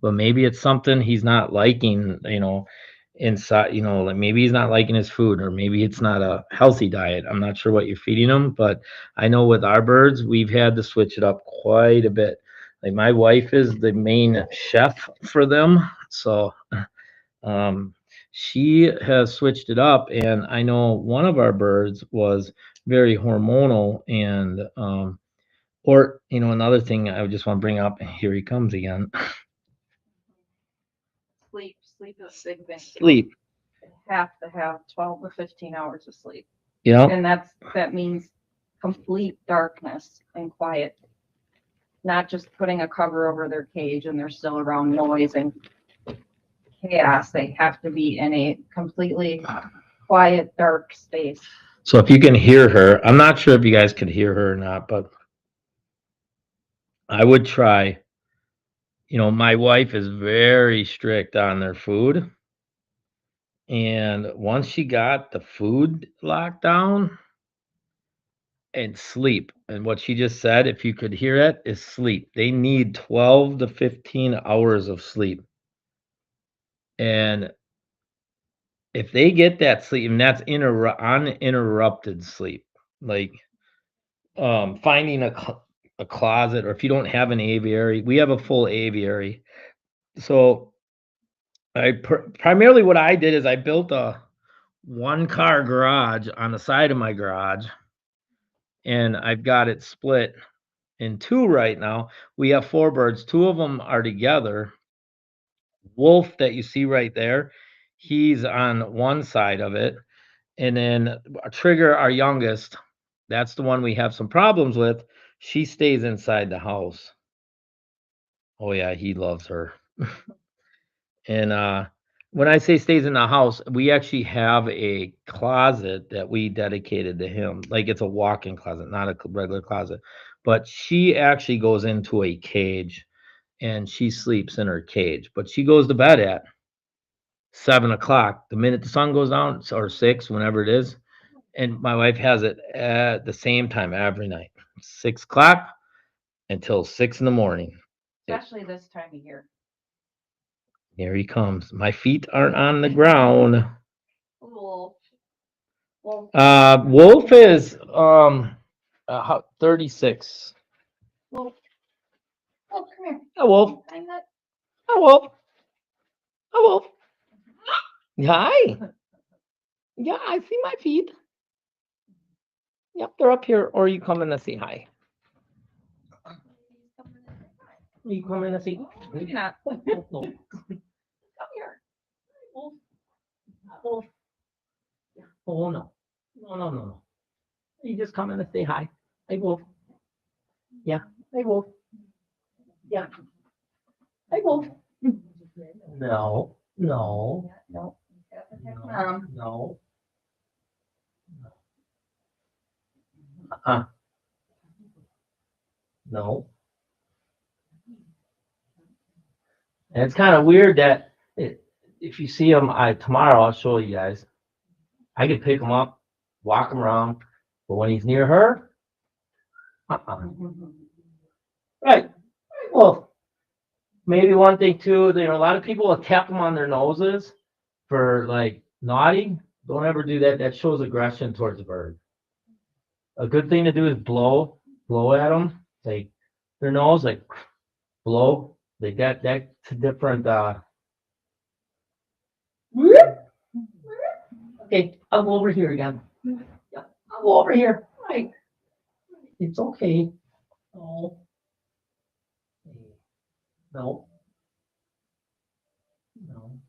but maybe it's something he's not liking, you know, inside, you know, like maybe he's not liking his food, or maybe it's not a healthy diet. I'm not sure what you're feeding him, but I know with our birds, we've had to switch it up quite a bit. Like my wife is the main chef for them, so um, she has switched it up, and I know one of our birds was very hormonal, and or you know, another thing I just want to bring up. Here he comes again. Sleep. Sleep is a big thing. Sleep. have to have 12 to 15 hours of sleep. Yeah. And that means complete darkness and quiet. Not just putting a cover over their cage and they're still around noise and chaos. They have to be in a completely quiet, dark space. So if you can hear her, I'm not sure if you guys could hear her or not, but I would try. You know, my wife is very strict on their food. And once she got the food locked down and sleep, and what she just said, if you could hear it, is sleep. They need 12 to 15 hours of sleep. And if they get that sleep, and that's uninterrupted sleep, like finding a closet, or if you don't have an aviary, we have a full aviary. So primarily what I did is I built a 1-car garage on the side of my garage, and I've got it split in 2 right now. We have 4 birds. 2 of them are together. Wolf that you see right there, he's on one side of it, and then Trigger, our youngest, that's the one we have some problems with. She stays inside the house. Oh yeah, he loves her. And when I say stays in the house, we actually have a closet that we dedicated to him. Like it's a walk-in closet, not a regular closet. But she actually goes into a cage and she sleeps in her cage. But she goes to bed at 7 o'clock. The minute the sun goes down, or 6, whenever it is. And my wife has it at the same time every night, 6 o'clock until 6 in the morning. Especially this time of year. Here he comes. My feet aren't on the ground. Wolf. Wolf is 36. Wolf. Wolf, come here. Hi, Wolf. I'm not. Hi, Wolf. Hi, Wolf. Hi. Yeah, I see my feet. Yep, they're up here. Or are you coming to say hi? Are you coming to say? Maybe not. No. Come here. Wolf. Wolf. Oh no. No. You just coming to say hi. Hey, Wolf. Yeah. Hey, Wolf. Yeah. Hey, Wolf. No. No. No. Mom. No. No. And it's kind of weird that if you see him, tomorrow I'll show you guys. I can pick him up, walk him around, but when he's near her, Right. Well, maybe one thing too, a lot of people will tap them on their noses for like naughty. Don't ever do that. That shows aggression towards the bird. A good thing to do is blow at them, like their nose, like blow. They got that's a different. Okay, I'll go over here again. Yeah, I'll go over here. Right. It's okay. No. No. No.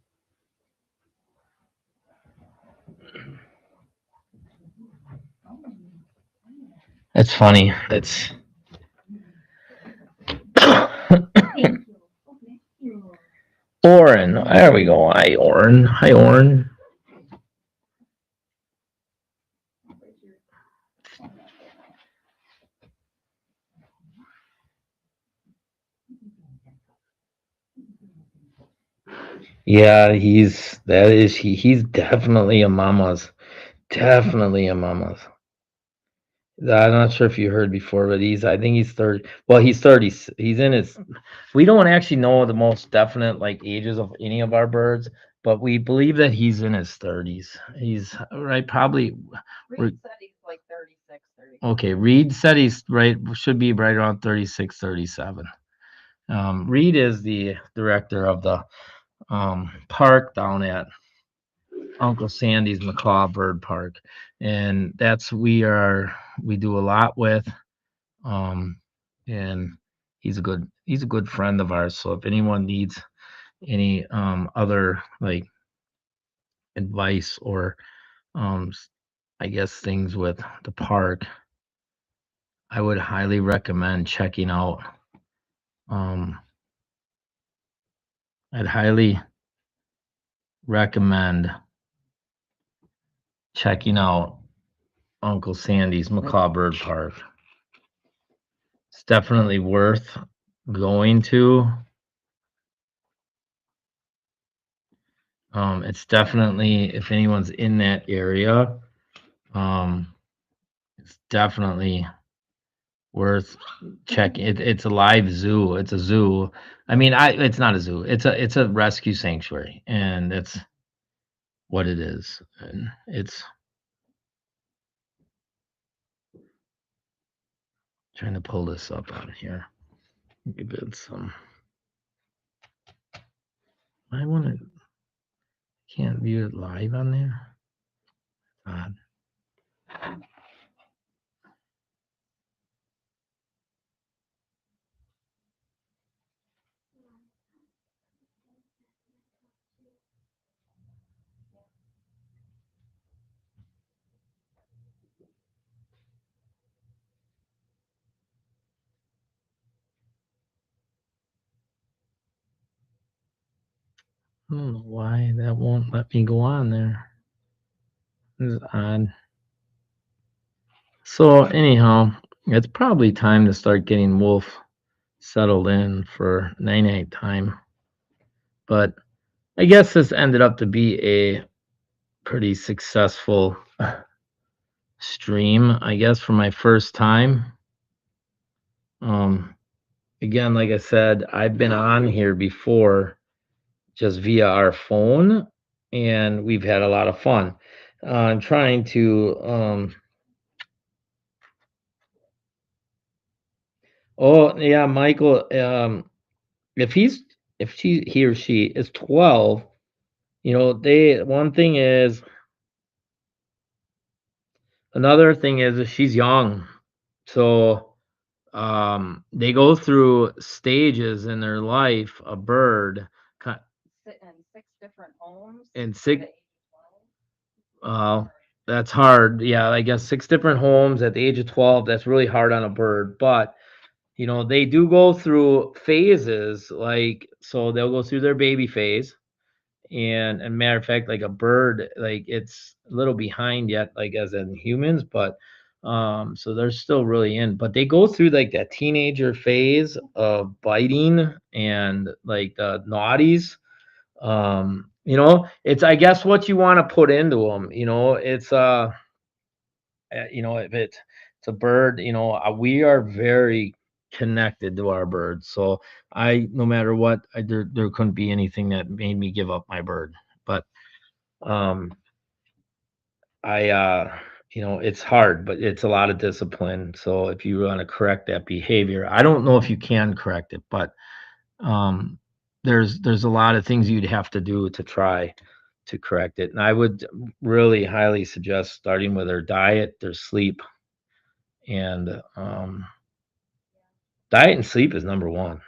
That's funny. That's Oren. There we go. Hi, Oren. Hi, Oren. Yeah, he's definitely a mama's. Definitely a mama's. I'm not sure if you heard before, but I think he's 30. Well, he's 30. He's in his, we don't actually know the most definite like ages of any of our birds, but we believe that he's in his 30s. He's right, probably. Reed said he's like 36, 30. Okay, Reed said he's right, should be right around 36, 37. Reed is the director of the park down at Uncle Sandy's Macaw Bird Park, and that's we do a lot with, and he's a good friend of ours. So if anyone needs any other like advice or I guess things with the park, I would highly recommend checking out. Um, I'd highly recommend checking out Uncle Sandy's Macaw Bird Park. It's definitely worth going to. It's definitely, if anyone's in that area, it's definitely worth checking. It's a live zoo. It's a zoo. I mean, it's not a zoo. It's a rescue sanctuary, and it's what it is. And it's trying to pull this up on here. Give it some. I want to. Can't view it live on there. Odd. I don't know why that won't let me go on there. This is odd. So anyhow, it's probably time to start getting Wolf settled in for night time. But I guess this ended up to be a pretty successful stream, I guess, for my first time. Again, like I said, I've been on here before just via our phone, and we've had a lot of fun. I'm trying to oh yeah, Michael, if he or she is 12, they one thing is another thing is she's young. So they go through stages in their life, a bird Sit in 6 different homes. and at six the age of 12. that's hard. Yeah, I guess 6 different homes at the age of 12, that's really hard on a bird, but they do go through phases, like so they'll go through their baby phase. And matter of fact, like a bird, like it's a little behind yet, like as in humans, but so they're still really in, but they go through like that teenager phase of biting and like the naughties. It's I guess what you want to put into them. It's if it's a bird, we are very connected to our birds. So no matter what, there couldn't be anything that made me give up my bird. But um, it's hard, but it's a lot of discipline. So if you want to correct that behavior, I don't know if you can correct it, but um, there's a lot of things you'd have to do to try to correct it. And I would really highly suggest starting with their diet, their sleep, and diet and sleep is number one.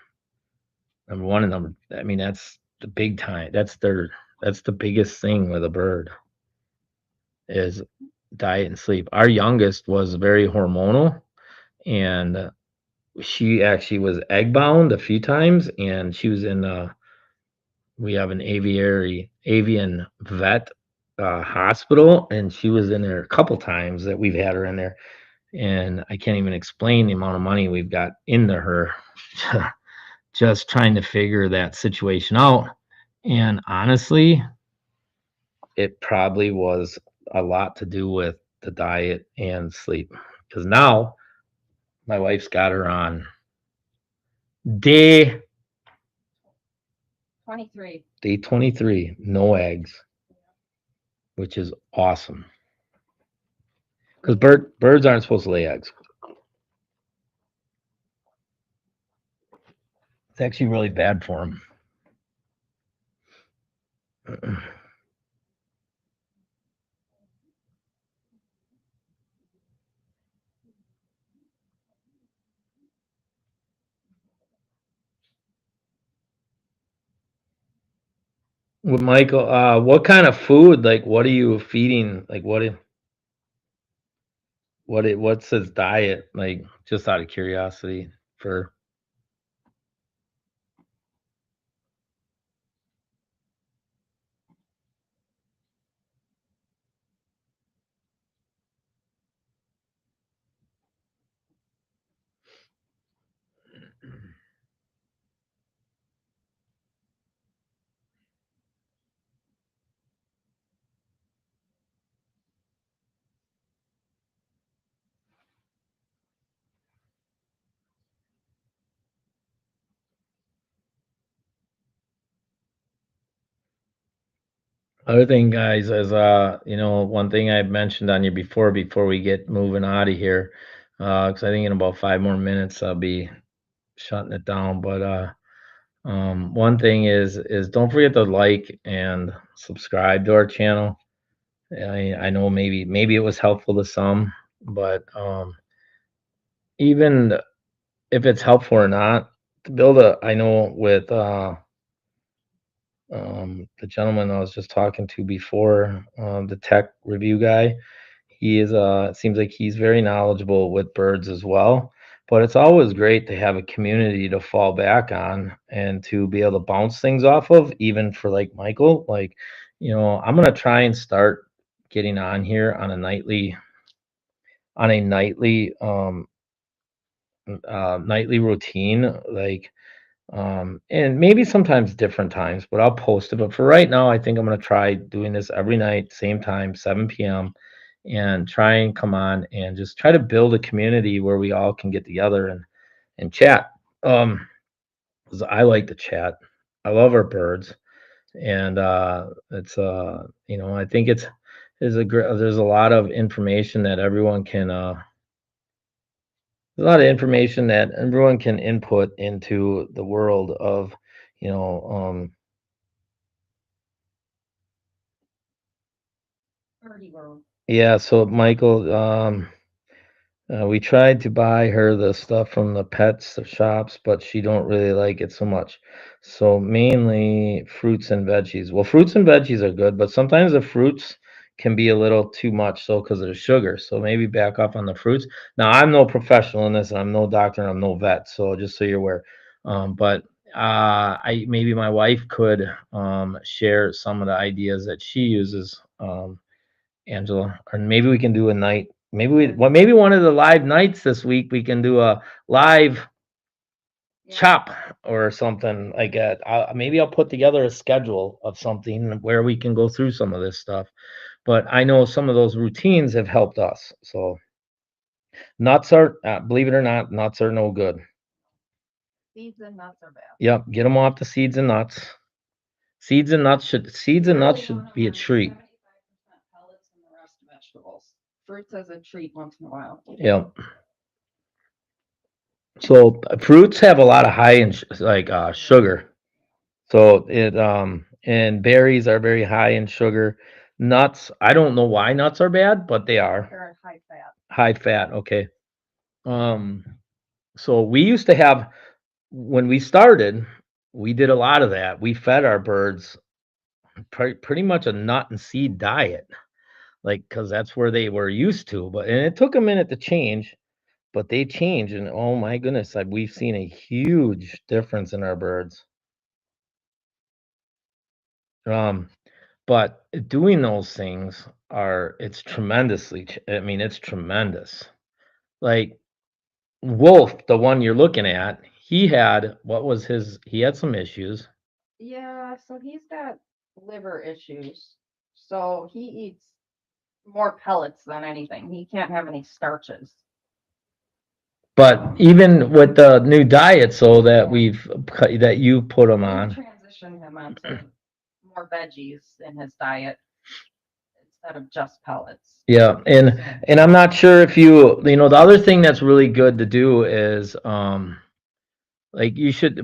Number one and number. I mean, that's the big time. That's the biggest thing with a bird is diet and sleep. Our youngest was very hormonal, and she actually was egg bound a few times, and she was in. We have an avian vet hospital, and she was in there a couple times that we've had her in there, and I can't even explain the amount of money we've got into her. Just trying to figure that situation out. And honestly, it probably was a lot to do with the diet and sleep. Because now my wife's got her on day 23. day 23, no eggs, which is awesome. Because birds aren't supposed to lay eggs. It's actually really bad for them. Well, Michael, what kind of food, like, what are you feeding? Like, what's his diet? Like, just out of curiosity for. Other thing, guys, is one thing I mentioned on you before we get moving out of here, because I think in about 5 more minutes I'll be shutting it down. But one thing is don't forget to like and subscribe to our channel. I know maybe it was helpful to some, but even if it's helpful or not, to build a I know with the gentleman I was just talking to before, the tech review guy. He is seems like he's very knowledgeable with birds as well. But it's always great to have a community to fall back on and to be able to bounce things off of, even for like Michael. Like, I'm gonna try and start getting on here on a nightly routine, like and maybe sometimes different times, but I'll post it. But for right now, I think I'm gonna try doing this every night, same time, 7 p.m., and try and come on and just try to build a community where we all can get together and chat. 'Cause I like to chat. I love our birds, and it's I think there's a lot of information that everyone can there's a lot of information that everyone can input into the world of you know Birdie world. Yeah, so Michael, we tried to buy her the stuff from the pets shops, but she don't really like it so much. So mainly fruits and veggies. Well, fruits and veggies are good, but sometimes the fruits can be a little too much so because of the sugar. So maybe back off on the fruits. Now, I'm no professional in this, and I'm no doctor, and I'm no vet, so just so you're aware. But I maybe my wife could share some of the ideas that she uses. Angela, or maybe we can do a night. Maybe one of the live nights this week we can do a live Yeah. chop or something like that. Maybe I'll put together a schedule of something where we can go through some of this stuff. But I know some of those routines have helped us. So nuts are, believe it or not, nuts are no good. Seeds and nuts are bad. Yep, get them off the seeds and nuts. Seeds and nuts should be a treat. 75% pellets and the rest vegetables. Fruits as a treat once in a while. Yep. So fruits have a lot of high in sugar. So it and berries are very high in sugar. Nuts, I don't know why nuts are bad, but they are They're high fat. high fat. Okay. Um, so we used to have when we started, we did a lot of that. We fed our birds pretty much a nut and seed diet, like because that's where they were used to. But and it took a minute to change, but they changed, and oh my goodness, we've seen a huge difference in our birds. Um, But doing those things it's tremendously, I mean, it's tremendous. Like Wolf, the one you're looking at, he had some issues. Yeah, so he's got liver issues. So he eats more pellets than anything. He can't have any starches. But even with the new diet, so that that you put him We on. transitioned him onto more veggies in his diet instead of just pellets. Yeah, and I'm not sure if the other thing that's really good to do is like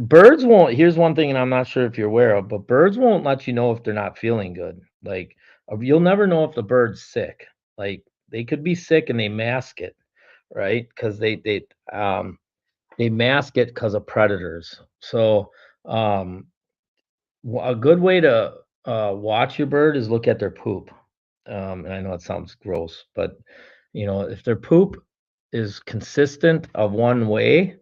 birds won't, here's one thing, and I'm not sure if you're aware of, but birds won't let you know if they're not feeling good. Like, you'll never know if the bird's sick. Like, they could be sick and they mask it, right? Because they mask it because of predators. So, a good way to watch your bird is look at their poop. And I know it sounds gross, but if their poop is consistent of one way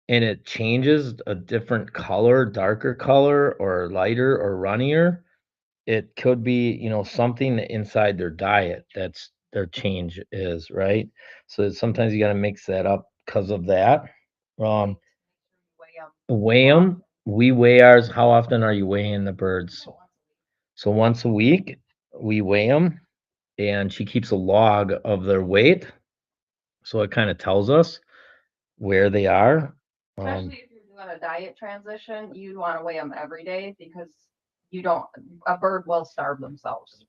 and it changes a different color, darker color, or lighter or runnier, it could be, something inside their diet that's their change is, right? So sometimes you got to mix that up because of that. Um, Weigh 'em. weigh them. We weigh ours. How often are you weighing the birds? So once a week, we weigh them, and she keeps a log of their weight. So it kind of tells us where they are. Especially if you're doing a diet transition, you'd want to weigh them every day because a bird will starve themselves.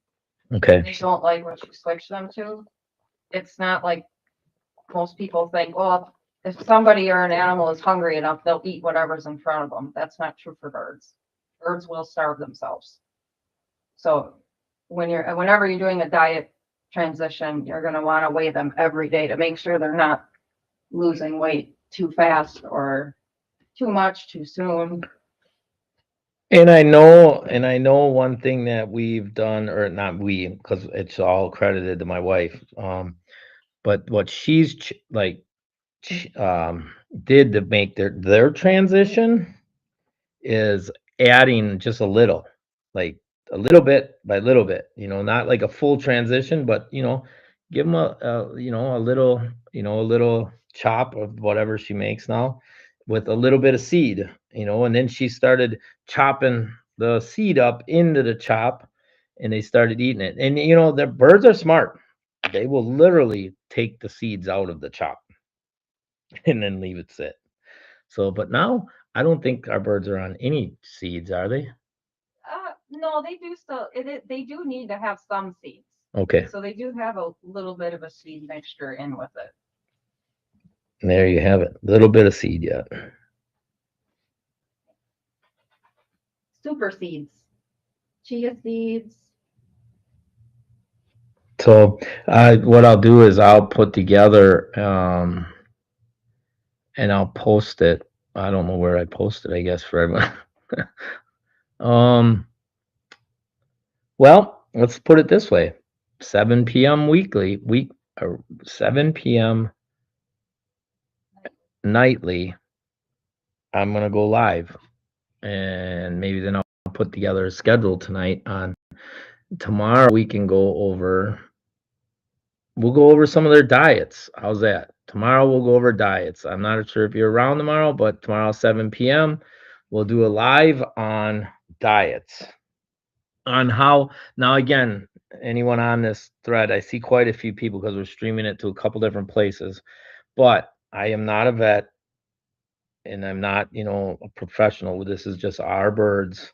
Okay. They don't like what you switch them to. It's not like most people think, well, if somebody or an animal is hungry enough, they'll eat whatever's in front of them. That's not true for birds. Birds will starve themselves. So whenever you're doing a diet transition, you're going to want to weigh them every day to make sure they're not losing weight too fast or too much too soon. And I know one thing that we've done, or not we, because it's all credited to my wife. But what she's did to make their transition is adding just like a little bit by little bit, not like a full transition, but give them a little, a little chop of whatever she makes now with a little bit of seed, and then she started chopping the seed up into the chop and they started eating it. And the birds are smart. They will literally take the seeds out of the chop and then leave it sit. So, but now I don't think our birds are on any seeds, are they? No, they do still. They do need to have some seeds. Okay, So they do have a little bit of a seed mixture in with it. there you have it. Little bit of seed yet. Super seeds, chia seeds. So, what I'll do is I'll put together, and I'll post it. I don't know where I post it. I guess for everyone. um. Well, let's put it this way: 7 p.m. or 7 p.m. nightly. I'm gonna go live, and maybe then I'll put together a schedule tonight. On tomorrow, we'll go over some of their diets. How's that? Tomorrow we'll go over diets. I'm not sure if you're around tomorrow, but tomorrow 7 p.m. we'll do a live on diets. On how now again, anyone on this thread, I see quite a few people because we're streaming it to a couple different places. But I am not a vet and I'm not, a professional. This is just our birds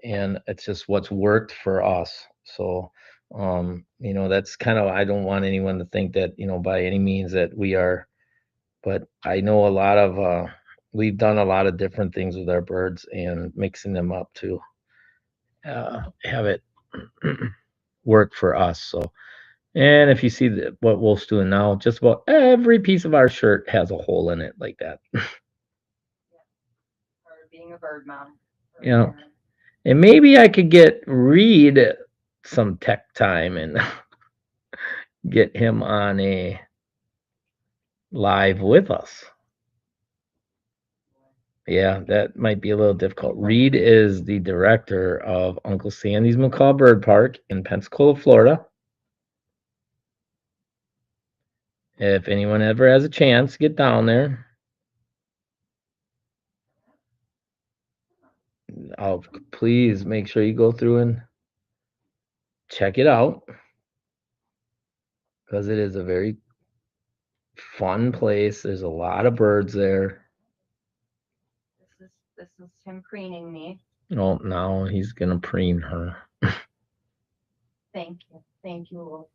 and it's just what's worked for us. So that's kind of, I don't want anyone to think that, by any means that we are, but I know a lot of we've done a lot of different things with our birds and mixing them up to have it work for us. So, and if you see what Wolf's doing now, just about every piece of our shirt has a hole in it like that. Or being a bird mom. Yeah. And maybe I could get Reed some tech time and get him on a live with us. Yeah, that might be a little difficult. Reed is the director of Uncle Sandy's Macaw Bird Park in Pensacola, Florida. If anyone ever has a chance, get down there. I'll please make sure you go through and check it out because it is a very fun place. There's a lot of birds there. This is him preening me. Oh, now he's gonna preen her. Thank you.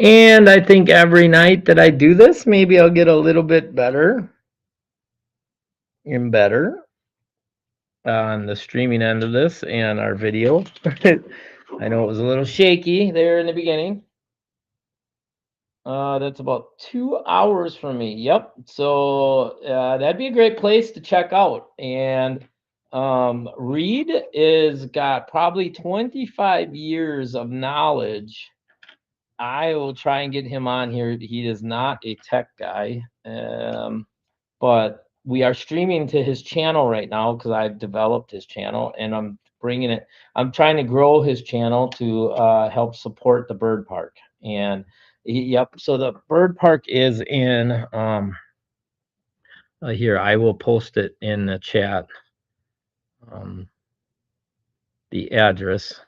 And I think every night that I do this, maybe I'll get a little bit better and better on the streaming end of this and our video. I know it was a little shaky there in the beginning. That's about 2 hours from me. Yep. So that'd be a great place to check out. And Reed is got probably 25 years of knowledge. I will try and get him on here. He is not a tech guy, but we are streaming to his channel right now because I've developed his channel and I'm bringing it. I'm trying to grow his channel to help support the bird park. And yep, so the bird park is in here. I will post it in the chat. The address.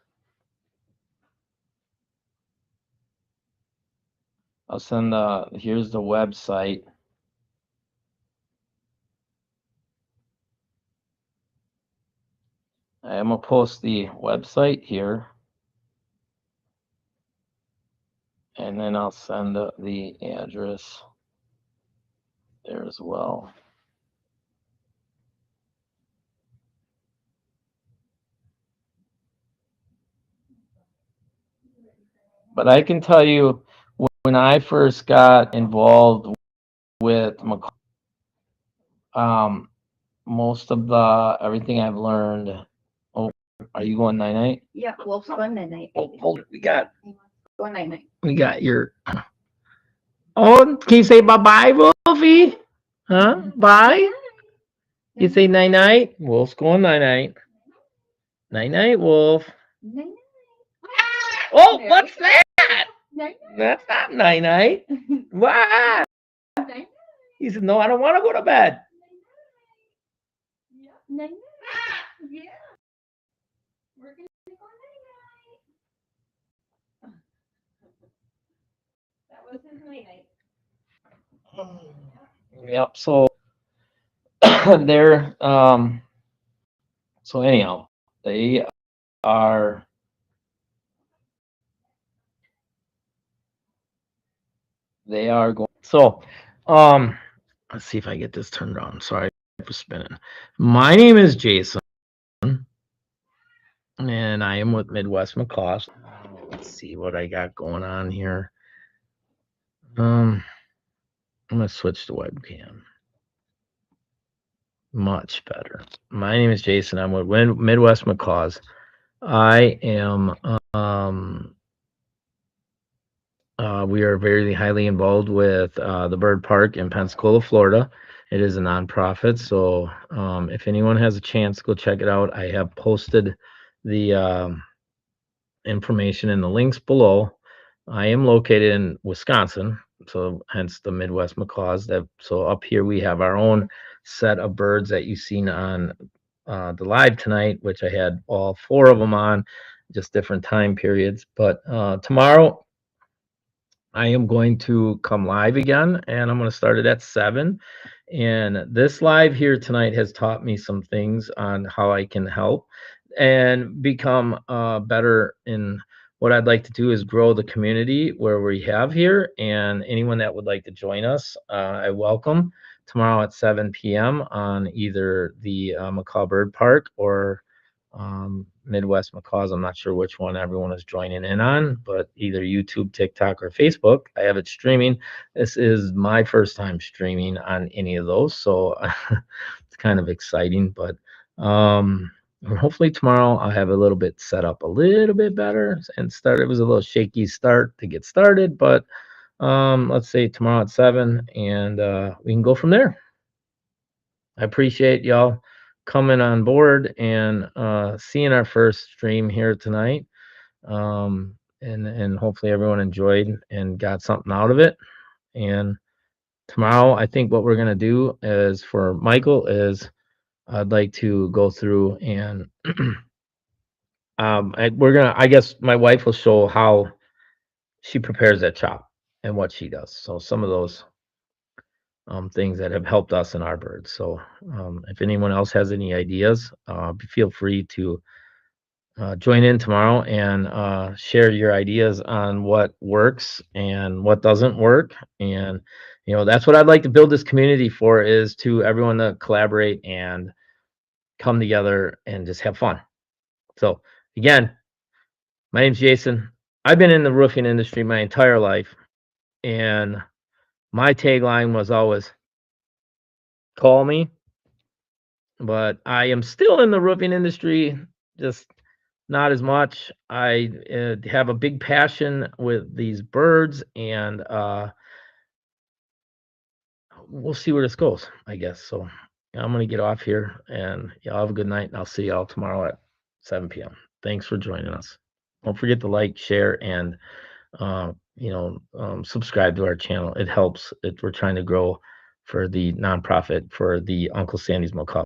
I'll send here's the website. I'm gonna post the website here. And then I'll send the address there as well. But I can tell you, when I first got involved with most of the everything I've learned. Oh, are you going night-night? Yeah, Wolf's going night-night. Oh, hold it. We got Going night-night. your. Oh, can you say bye-bye, Wolfie? Huh? Bye? You say night-night? Wolf's going night-night. Night-night, Wolf. Night-night. Oh, There what's we go. that? Night-night. That's not night-night. Why? Night-night. He said, no, I don't want to go to bed. Yeah. Night-night. Yeah. We're gonna go night-night. That was his night-night. Yep. So they're so anyhow, they are going. So let's see if I get this turned on. Sorry for spinning. My name is Jason, and I am with Midwest Macaws. Let's see what I got going on here. I'm gonna switch to webcam. Much better. My name is Jason. I'm with Midwest Macaws. I am we are very highly involved with the bird park in Pensacola, Florida. It is a nonprofit, so if anyone has a chance, go check it out. I have posted the information in the links below. I am located in Wisconsin, so hence the Midwest Macaws. So up here we have our own set of birds that you've seen on the live tonight, which I had all 4 of them on, just different time periods. But tomorrow I am going to come live again, and I'm going to start it at 7. And this live here tonight has taught me some things on how I can help and become better in what I'd like to do is grow the community where we have here. And anyone that would like to join us, I welcome tomorrow at 7 p.m. on either the Macaw Bird Park or Midwest Macaws. I'm not sure which one everyone is joining in on, but either YouTube, TikTok, or Facebook. I have it streaming. This is my first time streaming on any of those, so it's kind of exciting. But hopefully tomorrow I'll have a little bit set up a little bit better and start. It was a little shaky start to get started, but let's say tomorrow at 7, and we can go from there. I appreciate y'all coming on board and seeing our first stream here tonight. And hopefully everyone enjoyed and got something out of it. And tomorrow, I think what we're gonna do is for Michael is I'd like to go through and I guess my wife will show how she prepares that chop and what she does. So some of those things that have helped us in our birds. So if anyone else has any ideas, feel free to join in tomorrow and share your ideas on what works and what doesn't work. And that's what I'd like to build this community for, is to everyone to collaborate and come together and just have fun. So again, my name's Jason. I've been in the roofing industry my entire life. And my tagline was always, call me. But I am still in the roofing industry, just not as much. I have a big passion with these birds, and we'll see where this goes, I guess. So I'm going to get off here, and y'all have a good night, and I'll see y'all tomorrow at 7 p.m. Thanks for joining us. Don't forget to like, share, and subscribe to our channel. It helps. We're trying to grow for the nonprofit for the Uncle Sandy's Macaw